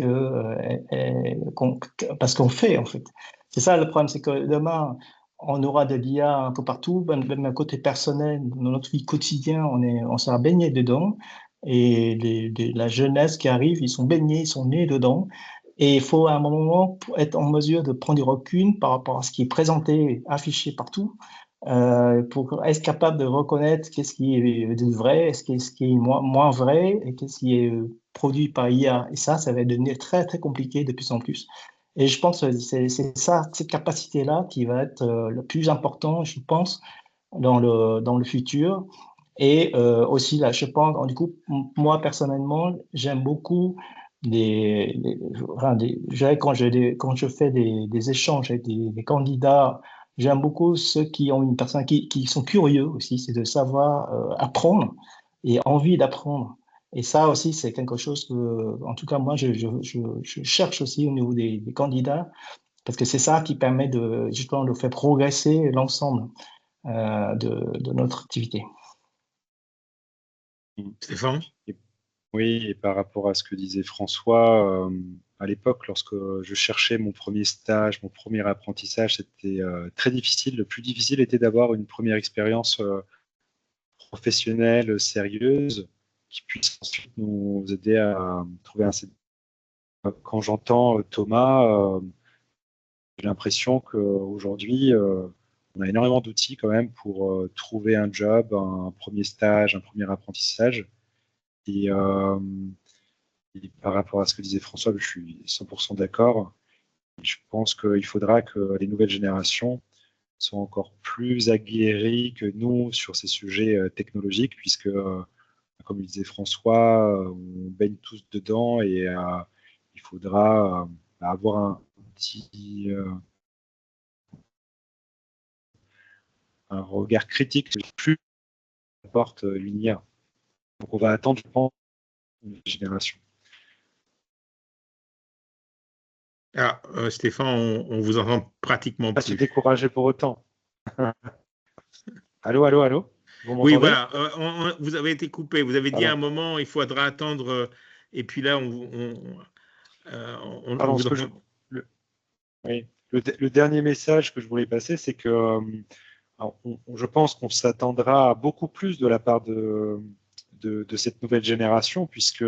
parce qu'on fait, en fait. C'est ça le problème, c'est que demain, on aura de l'IA un peu partout, même un côté personnel, dans notre vie quotidienne, on sera baigné dedans. Et la jeunesse qui arrive, ils sont baignés, ils sont nés dedans. Et il faut à un moment pour être en mesure de prendre du recul par rapport à ce qui est présenté, affiché partout, pour être capable de reconnaître qu'est-ce qui est de vrai, ce qui est moins vrai, et qu'est-ce qui est produit par IA. Et ça va devenir très, très compliqué de plus en plus. Et je pense que c'est ça, cette capacité-là qui va être le plus important, je pense, dans le futur. Et aussi, là, je pense, du coup, moi, personnellement, j'aime beaucoup quand je fais des échanges avec des candidats, j'aime beaucoup ceux qui ont une personne qui sont curieux aussi, c'est de savoir apprendre et envie d'apprendre. Et ça aussi, c'est quelque chose que, en tout cas, moi, je cherche aussi au niveau des candidats, parce que c'est ça qui permet justement de faire progresser l'ensemble de notre activité. Stéphane? Oui, et par rapport à ce que disait François, à l'époque, lorsque je cherchais mon premier stage, mon premier apprentissage, c'était très difficile. Le plus difficile était d'avoir une première expérience professionnelle, sérieuse, qui puisse ensuite nous aider à trouver un CDI. Quand j'entends Thomas, j'ai l'impression qu'aujourd'hui, on a énormément d'outils quand même pour trouver un job, un premier stage, un premier apprentissage. Et, et par rapport à ce que disait François, je suis 100% d'accord. Je pense qu'il faudra que les nouvelles générations soient encore plus aguerries que nous sur ces sujets technologiques, puisque, comme le disait François, on baigne tous dedans et il faudra avoir un regard critique sur plus apporte l'IA. Donc on va attendre, je pense, une génération. Ah, Stéphane, on vous entend pratiquement Pas se plus. décourager pour autant. Allô, allô, allô? Vous Oui, m'entendez? voilà, vous avez été coupé. Vous avez dit à un moment, il faudra attendre, et puis là, on Pardon, vous entend. oui, le dernier message que je voulais passer, c'est que je pense qu'on s'attendra à beaucoup plus de la part de cette nouvelle génération, puisque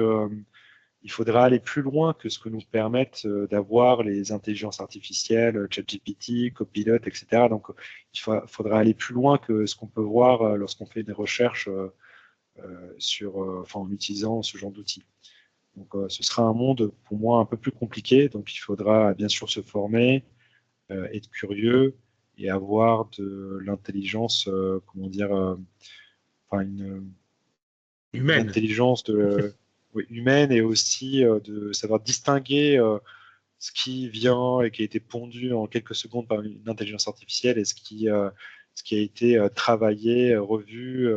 il faudra aller plus loin que ce que nous permettent d'avoir les intelligences artificielles, ChatGPT, Copilot, etc. Donc, il faudra aller plus loin que ce qu'on peut voir lorsqu'on fait des recherches en utilisant ce genre d'outils. Donc, ce sera un monde, pour moi, un peu plus compliqué. Donc, il faudra bien sûr se former, être curieux et avoir de l'intelligence, une Humaine. intelligence humaine et aussi de savoir distinguer ce qui vient et qui a été pondu en quelques secondes par une intelligence artificielle et ce qui a été travaillé, revu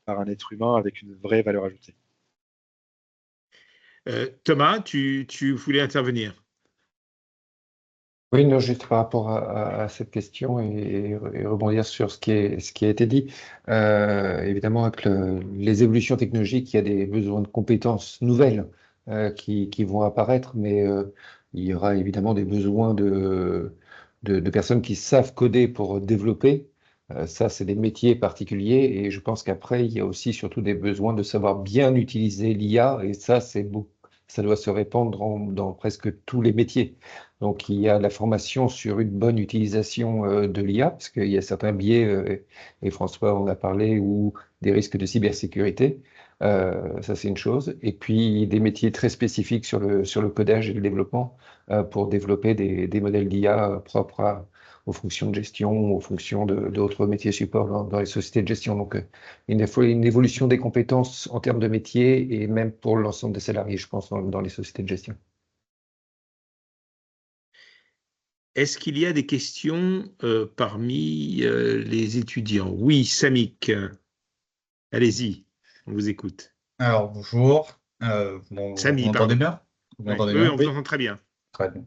par un être humain avec une vraie valeur ajoutée. Thomas, tu voulais intervenir? Oui, non, juste par rapport à cette question et rebondir sur ce qui a été dit. Évidemment, avec les évolutions technologiques, il y a des besoins de compétences nouvelles qui vont apparaître, mais il y aura évidemment des besoins de personnes qui savent coder pour développer. Ça, c'est des métiers particuliers et je pense qu'après, il y a aussi surtout des besoins de savoir bien utiliser l'IA et ça, ça doit se répandre dans presque tous les métiers. Donc, il y a la formation sur une bonne utilisation de l'IA, parce qu'il y a certains biais, et François en a parlé, ou des risques de cybersécurité. Ça, c'est une chose. Et puis, des métiers très spécifiques sur le codage et le développement pour développer des modèles d'IA propres aux fonctions de gestion, aux fonctions d'autres métiers support dans les sociétés de gestion. Donc, il faut une évolution des compétences en termes de métier et même pour l'ensemble des salariés, je pense, dans les sociétés de gestion. Est-ce qu'il y a des questions parmi les étudiants? Oui, Samik, allez-y, on vous écoute. Alors, bonjour. Vous Samy, m'entendez pardon. bien? Vous Oui, m'entendez oui, bien? on vous entend très bien. Très bien.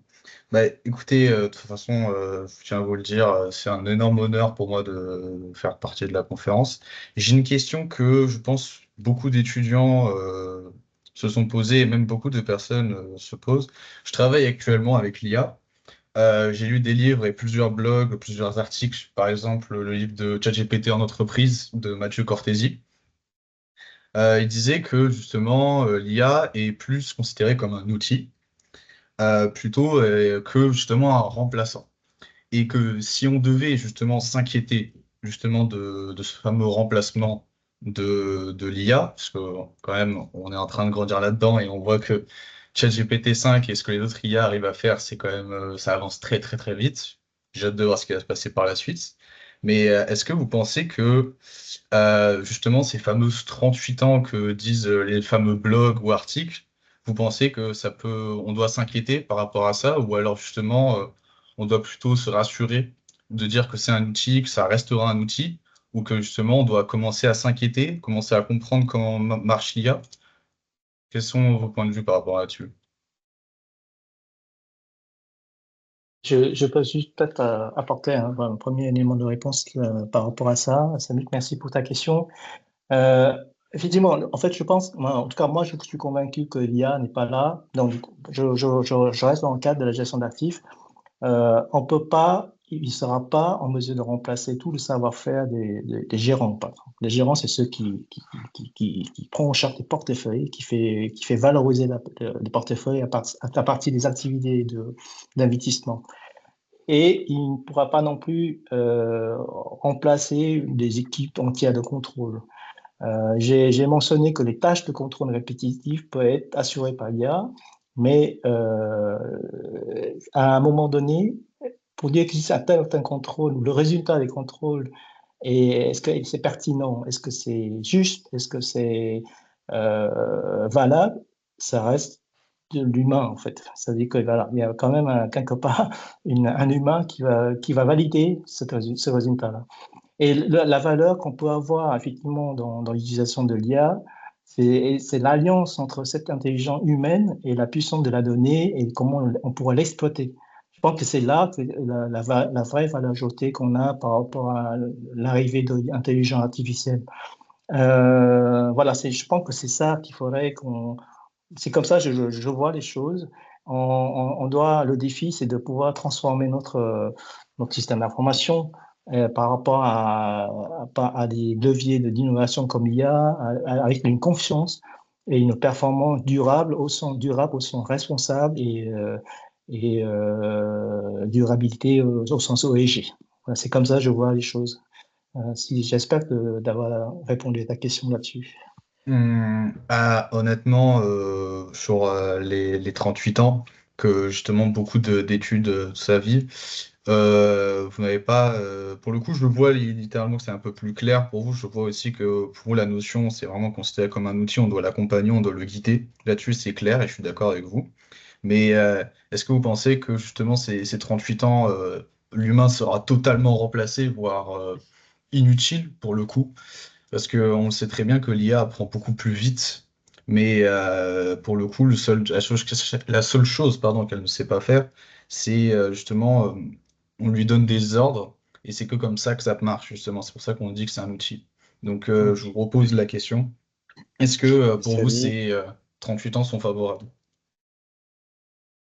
Bah, écoutez, de toute façon, je tiens à vous le dire, c'est un énorme honneur pour moi de faire partie de la conférence. J'ai une question que je pense beaucoup d'étudiants se sont posées et même beaucoup de personnes se posent. Je travaille actuellement avec l'IA. J'ai lu des livres et plusieurs blogs, plusieurs articles, par exemple le livre de ChatGPT en entreprise de Mathieu Cortési. Il disait que justement l'IA est plus considérée comme un outil plutôt que justement un remplaçant. Et que si on devait justement s'inquiéter justement de ce fameux remplacement de l'IA, parce que quand même on est en train de grandir là-dedans et on voit que ChatGPT 5 et ce que les autres IA arrivent à faire, c'est quand même, ça avance très très très vite. J'ai hâte de voir ce qui va se passer par la suite. Mais est-ce que vous pensez que justement ces fameuses 38 ans que disent les fameux blogs ou articles, vous pensez que on doit s'inquiéter par rapport à ça, ou alors justement on doit plutôt se rassurer de dire que c'est un outil, que ça restera un outil, ou que justement on doit commencer à s'inquiéter, commencer à comprendre comment marche l'IA? Quels sont vos points de vue par rapport là-dessus? Je peux juste peut-être apporter un premier élément de réponse par rapport à ça. Samik, merci pour ta question. Euh, Effectivement, en fait, je pense, en tout cas, moi, je suis convaincu que l'IA n'est pas là. Donc, je reste dans le cadre de la gestion d'actifs. On peut pas, il ne sera pas en mesure de remplacer tout le savoir-faire des gérants, par exemple. Les gérants, c'est ceux qui prennent en charge les portefeuilles, qui fait valoriser le portefeuille à partir des activités d'investissement. Et il ne pourra pas non plus remplacer des équipes entières de contrôle. J'ai mentionné que les tâches de contrôle répétitives peuvent être assurées par l'IA, mais à un moment donné, pour dire qu'il existe un tel ou tel contrôle, ou le résultat des contrôles, et est-ce que c'est pertinent, est-ce que c'est juste, est-ce que c'est valable, ça reste de l'humain en fait. Ça veut dire que voilà, il y a quand même quelque part un humain qui va valider ce résultat-là. Et la valeur qu'on peut avoir effectivement dans l'utilisation de l'IA, c'est l'alliance entre cette intelligence humaine et la puissance de la donnée et comment on pourra l'exploiter. Je pense que c'est là que la vraie valeur ajoutée qu'on a par rapport à l'arrivée de l'intelligence artificielle. Voilà, je pense que c'est ça qu'il faudrait qu'on... C'est comme ça que je vois les choses. Le défi, c'est de pouvoir transformer notre système d'information par rapport à des leviers d'innovation comme l'IA, avec une confiance et une performance durable au sens responsable et durabilité au sens OEG. Voilà, c'est comme ça que je vois les choses. J'espère d'avoir répondu à ta question là-dessus. Honnêtement, sur les 38 ans, que justement beaucoup d'études de sa vie, vous n'avez pas, pour le coup, je le vois littéralement que c'est un peu plus clair pour vous. Je vois aussi que pour vous, la notion, c'est vraiment considéré comme un outil, on doit l'accompagner, on doit le guider. Là-dessus, c'est clair et je suis d'accord avec vous. Mais est-ce que vous pensez que justement, ces 38 ans, l'humain sera totalement remplacé, voire inutile pour le coup? Parce qu'on le sait très bien que l'IA apprend beaucoup plus vite, mais pour le coup, la seule chose pardon, qu'elle ne sait pas faire, c'est justement, on lui donne des ordres, et c'est que comme ça que ça marche, justement. C'est pour ça qu'on dit que c'est un outil. Donc, je vous repose la question. Est-ce que pour vous, Samy, ces 38 ans sont favorables?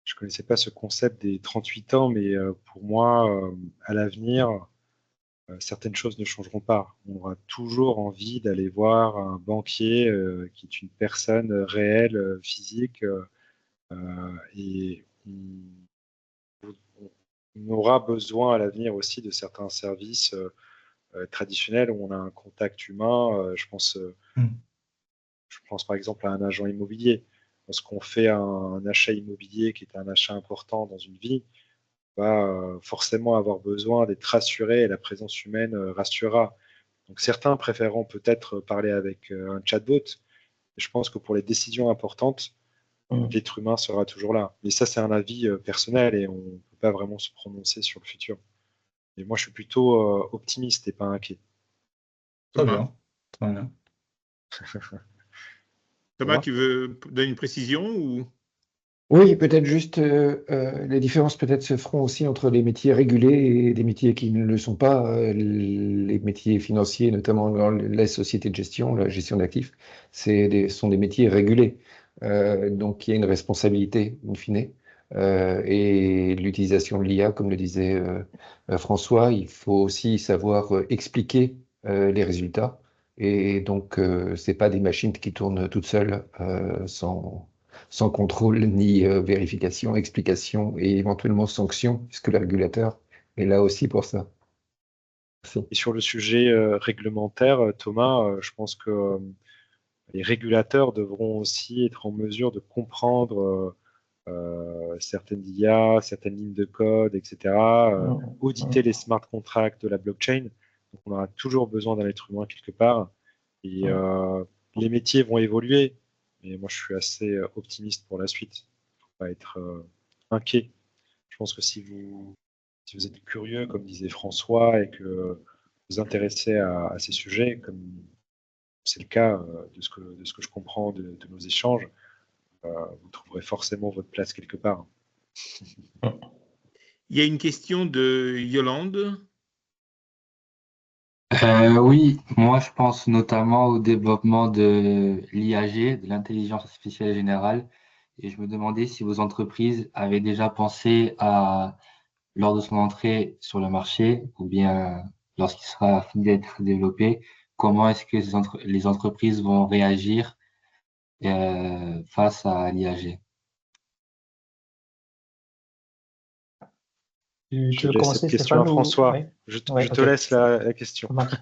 je ne connaissais pas ce concept des 38 ans, mais pour moi, à l'avenir, certaines choses ne changeront pas. On aura toujours envie d'aller voir un banquier qui est une personne réelle, physique, et on aura besoin à l'avenir aussi de certains services traditionnels où on a un contact humain. Hmm. Je pense par exemple à un agent immobilier. Lorsqu'on fait un achat immobilier qui est un achat important dans une vie, on va forcément avoir besoin d'être rassuré et la présence humaine rassurera. Donc certains préféreront peut-être parler avec un chatbot. Je pense que pour les décisions importantes, l'être humain sera toujours là. Mais ça, c'est un avis personnel et on ne peut pas vraiment se prononcer sur le futur. Et moi, je suis plutôt optimiste et pas inquiet. Très Thomas, bien. Très bien. Thomas, Thomas? tu veux donner une précision ou... Oui, peut-être juste les différences peut-être se feront aussi entre les métiers régulés et des métiers qui ne le sont pas. Les métiers financiers, notamment dans les sociétés de gestion, la gestion d'actifs, sont des métiers régulés. Donc il y a une responsabilité, in fine. Et l'utilisation de l'IA, comme le disait François, il faut aussi savoir expliquer les résultats. Et donc, c'est pas des machines qui tournent toutes seules sans contrôle ni vérification, explication et éventuellement sanction, puisque le régulateur est là aussi pour ça. Merci. Et sur le sujet réglementaire, Thomas, je pense que les régulateurs devront aussi être en mesure de comprendre certaines IA, certaines lignes de code, etc., auditer les smart contracts de la blockchain. Donc, on aura toujours besoin d'un être humain quelque part. Et les métiers vont évoluer, mais moi, je suis assez optimiste pour la suite. Il ne faut pas être inquiet. Je pense que si vous êtes curieux, comme disait François, et que vous vous intéressez à ces sujets, comme c'est le cas de ce que je comprends de nos échanges, vous trouverez forcément votre place quelque part. Il y a une question de Yolande. Oui, moi je pense notamment au développement de l'IAG, de l'intelligence artificielle générale, et je me demandais si vos entreprises avaient déjà pensé à, lors de son entrée sur le marché, ou bien lorsqu'il sera fini d'être développé, comment est-ce que les entreprises vont réagir face à l'IAG? Je Tu veux laisse cette commencer, question à Stéphane, ou... François. Oui, Je ouais, te ok. laisse la question. Ça marche.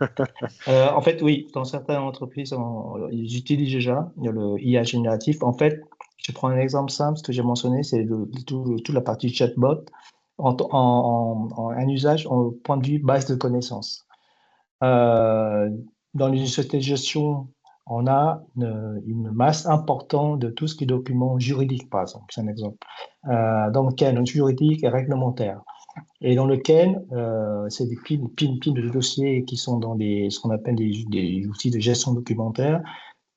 En fait, oui, dans certaines entreprises, ils utilisent déjà le IA génératif. En fait, je prends un exemple simple, ce que j'ai mentionné, c'est toute la partie chatbot en un usage au point de vue base de connaissances. Dans les sociétés de gestion, on a une masse importante de tout ce qui est documents juridiques, par exemple, c'est un exemple, dans lequel juridique et réglementaire, et dans lequel c'est des piles de dossiers qui sont dans ce qu'on appelle des outils de gestion documentaire,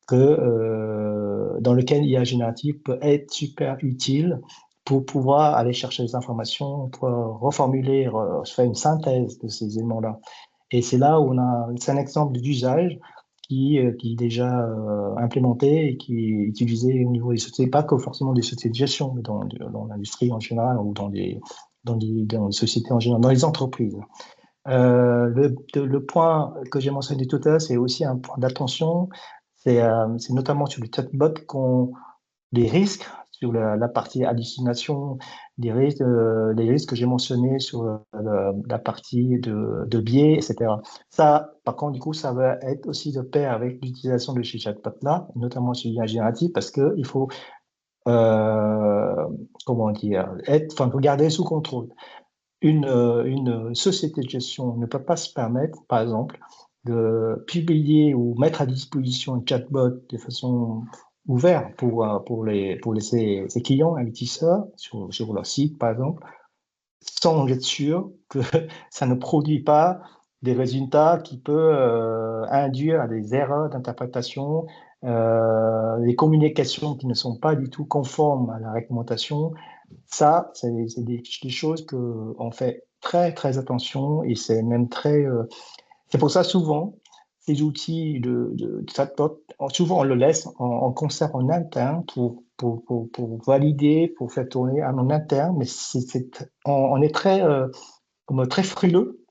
dans lequel l'IA générative peut être super utile pour pouvoir aller chercher des informations, pour reformuler, faire une synthèse de ces éléments-là. Et c'est là où c'est un exemple d'usage qui est déjà implémenté et qui est utilisé au niveau des sociétés, pas que forcément des sociétés de gestion, mais dans l'industrie en général ou dans les sociétés en général, dans les entreprises. Le point que j'ai mentionné tout à l'heure, c'est aussi un point d'attention, c'est notamment sur le chatbot des risques sur la partie hallucination, des risques que j'ai mentionnés sur la partie de biais, etc. Ça, par contre, du coup, ça va être aussi de pair avec l'utilisation de ces chatbots-là, notamment sur l'IA générative, parce qu'il faut, comment dire, garder sous contrôle. Une société de gestion ne peut pas se permettre, par exemple, de publier ou mettre à disposition un chatbot de façon ouverte pour ses clients, investisseurs, sur leur site, par exemple, sans être sûr que ça ne produit pas des résultats qui peuvent induire à des erreurs d'interprétation, des communications qui ne sont pas du tout conformes à la réglementation. Ça, c'est des choses qu'on fait très, très attention et c'est même très... c'est pour ça, souvent, ces outils de chatbot, souvent on le laisse en concert en interne pour valider, pour faire tourner en interne, mais on est très frileux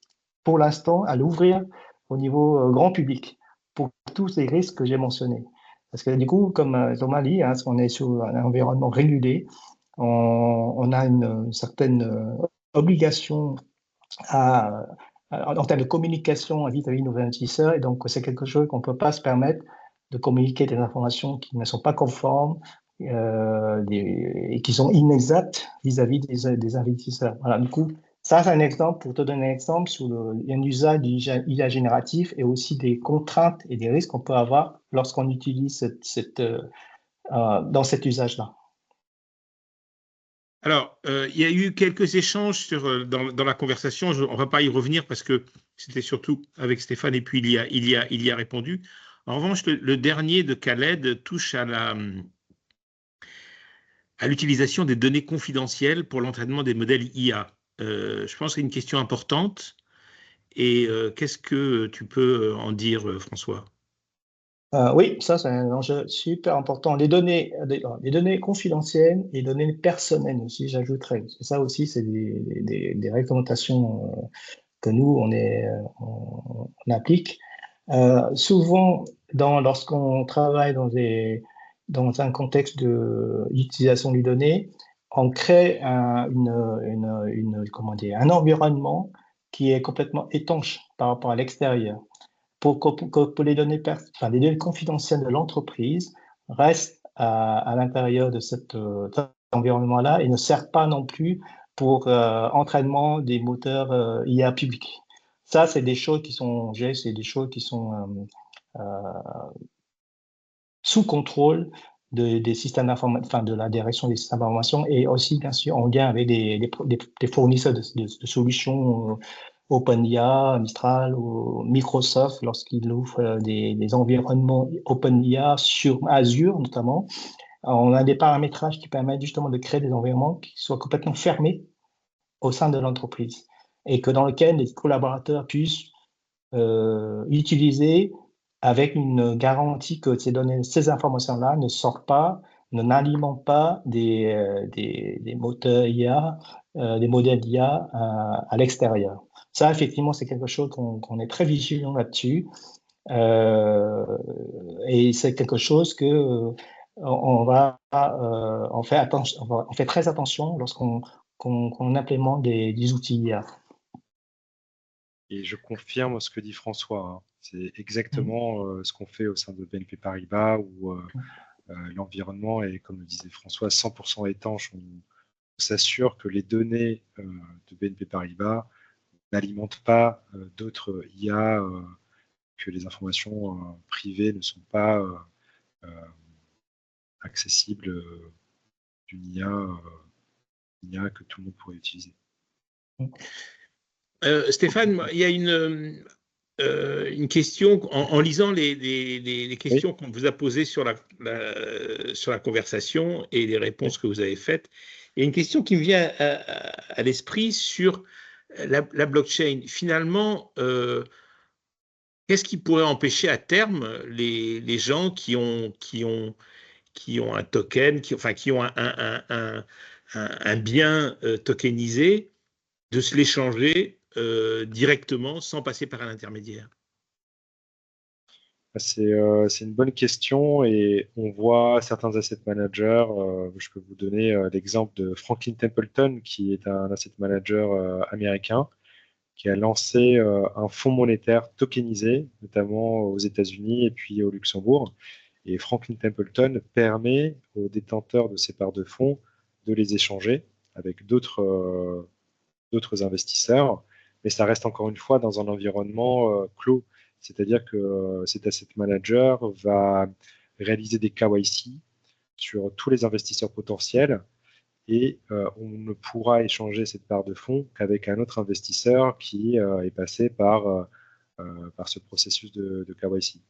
pour l'instant à l'ouvrir au niveau grand public pour tous ces risques que j'ai mentionnés. Parce que du coup, comme Thomas dit, hein, on est sur un environnement régulé, on a une certaine obligation en termes de communication vis-à-vis de nos investisseurs, et donc c'est quelque chose qu'on ne peut pas se permettre de communiquer des informations qui ne sont pas conformes et qui sont inexactes vis-à-vis des investisseurs. Voilà, du coup, ça c'est un exemple, pour te donner un exemple sur un usage d'IA génératif et aussi des contraintes et des risques qu'on peut avoir lorsqu'on utilise dans cet usage-là. Alors, il y a eu quelques échanges dans la conversation. On ne va pas y revenir parce que c'était surtout avec Stéphane et puis il y a répondu. En revanche, le dernier de Khaled touche à l'utilisation des données confidentielles pour l'entraînement des modèles IA. Je pense que c'est une question importante. Et qu'est-ce que tu peux en dire, François? Oui, ça c'est un enjeu super important. Les données confidentielles et les données personnelles aussi, j'ajouterais. Parce que ça aussi, c'est des réglementations que nous, on applique. Souvent, lorsqu'on travaille dans un contexte d'utilisation des données, on crée comment dire, un environnement qui est complètement étanche par rapport à l'extérieur. pour les données, les données confidentielles de l'entreprise restent à l'intérieur de cet environnement-là et ne servent pas non plus pour entraînement des moteurs IA publics. Ça, c'est des choses qui sont, c'est des choses qui sont sous contrôle des systèmes d'information, de la direction des systèmes d'information et aussi, bien sûr, en lien avec des fournisseurs de solutions OpenIA, Mistral ou Microsoft lorsqu'ils ouvrent des environnements OpenIA sur Azure notamment. On a des paramétrages qui permettent justement de créer des environnements qui soient complètement fermés au sein de l'entreprise et que dans lesquels les collaborateurs puissent utiliser avec une garantie que ces informations-là ne sortent pas, n'alimentent pas des moteurs IA, des modèles IA à l'extérieur. Ça, effectivement, c'est quelque chose qu'on est très vigilant là-dessus. Et c'est quelque chose que on fait très attention lorsqu'on implémente des outils IA. Et je confirme ce que dit François, hein. C'est exactement ce qu'on fait au sein de BNP Paribas où l'environnement est, comme le disait François, 100% étanche. On s'assure que les données de BNP Paribas n'alimentent pas d'autres IA, que les informations privées ne sont pas accessibles d'une IA que tout le monde pourrait utiliser. Stéphane, il y a une question, en lisant les questions qu'on vous a posées sur la conversation et les réponses que vous avez faites, il y a une question qui me vient à l'esprit sur la blockchain. Finalement, qu'est-ce qui pourrait empêcher à terme les gens qui ont un token, qui ont un bien tokenisé, de se l'échanger directement sans passer par un intermédiaire? C'est une bonne question et on voit certains asset managers. Je peux vous donner l'exemple de Franklin Templeton, qui est un asset manager américain, qui a lancé un fonds monétaire tokenisé, notamment aux États-Unis et puis au Luxembourg. Et Franklin Templeton permet aux détenteurs de ces parts de fonds de les échanger avec d'autres investisseurs, mais ça reste encore une fois dans un environnement clos. C'est-à-dire que cet asset manager va réaliser des KYC sur tous les investisseurs potentiels et on ne pourra échanger cette part de fonds qu'avec un autre investisseur qui est passé par ce processus de KYC.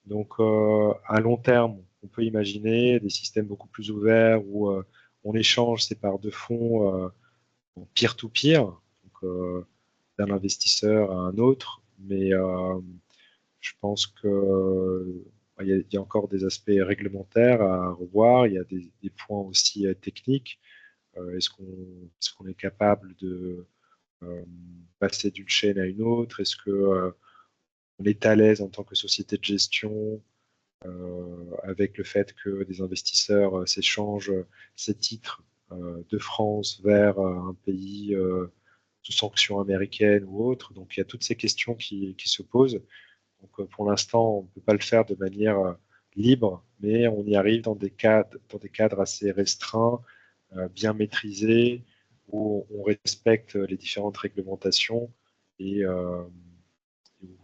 Donc, à long terme, on peut imaginer des systèmes beaucoup plus ouverts où on échange ces parts de fonds en peer-to-peer, donc d'un investisseur à un autre, mais je pense qu'il y a encore des aspects réglementaires à revoir, il y a des points aussi techniques. Est-ce qu'on est capable de passer d'une chaîne à une autre? Est-ce que on est à l'aise en tant que société de gestion avec le fait que des investisseurs s'échangent ces titres de France vers un pays sous sanctions américaines ou autres? Donc il y a toutes ces questions qui se posent. Donc pour l'instant, on ne peut pas le faire de manière libre, mais on y arrive dans des cadres assez restreints, bien maîtrisés, où on respecte les différentes réglementations et où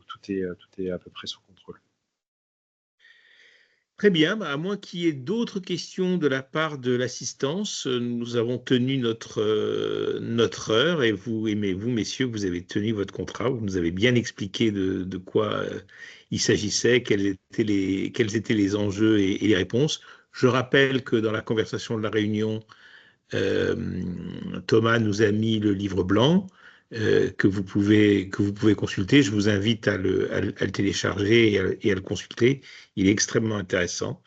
tout est à peu près sous contrôle. Très bien, à moins qu'il y ait d'autres questions de la part de l'assistance, nous avons tenu notre heure et vous, messieurs, vous avez tenu votre contrat, vous nous avez bien expliqué de quoi il s'agissait, quels étaient les enjeux et les réponses. Je rappelle que dans la conversation de la réunion, Thomas nous a mis le livre blanc que vous pouvez consulter. Je vous invite à le télécharger et à le consulter. Il est extrêmement intéressant.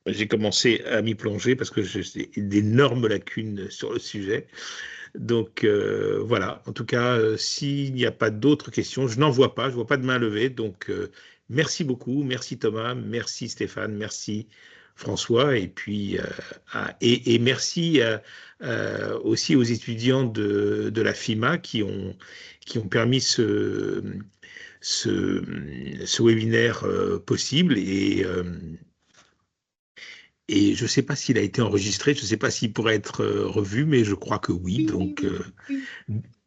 J'ai commencé à m'y plonger parce que j'ai d'énormes lacunes sur le sujet. Donc voilà, en tout cas, s'il n'y a pas d'autres questions, je n'en vois pas, je ne vois pas de main levée. Donc merci beaucoup, merci Thomas, merci Stéphane, merci François, et puis et merci aussi aux étudiants de la FIMA qui ont permis ce ce webinaire possible. Et je ne sais pas s'il a été enregistré, je ne sais pas s'il pourrait être revu, mais je crois que oui.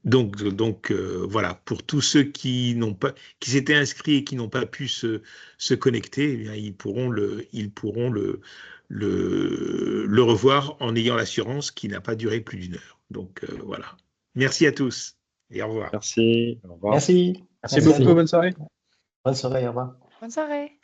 Donc voilà, pour tous ceux qui s'étaient inscrits et qui n'ont pas pu se connecter, eh bien, ils pourront le revoir en ayant l'assurance qu'il n'a pas duré plus d'1 heure. Donc voilà. Merci à tous et au revoir. Merci. Au revoir. Merci. Merci beaucoup, bonne soirée. Bonne soirée, au revoir. Bonne soirée.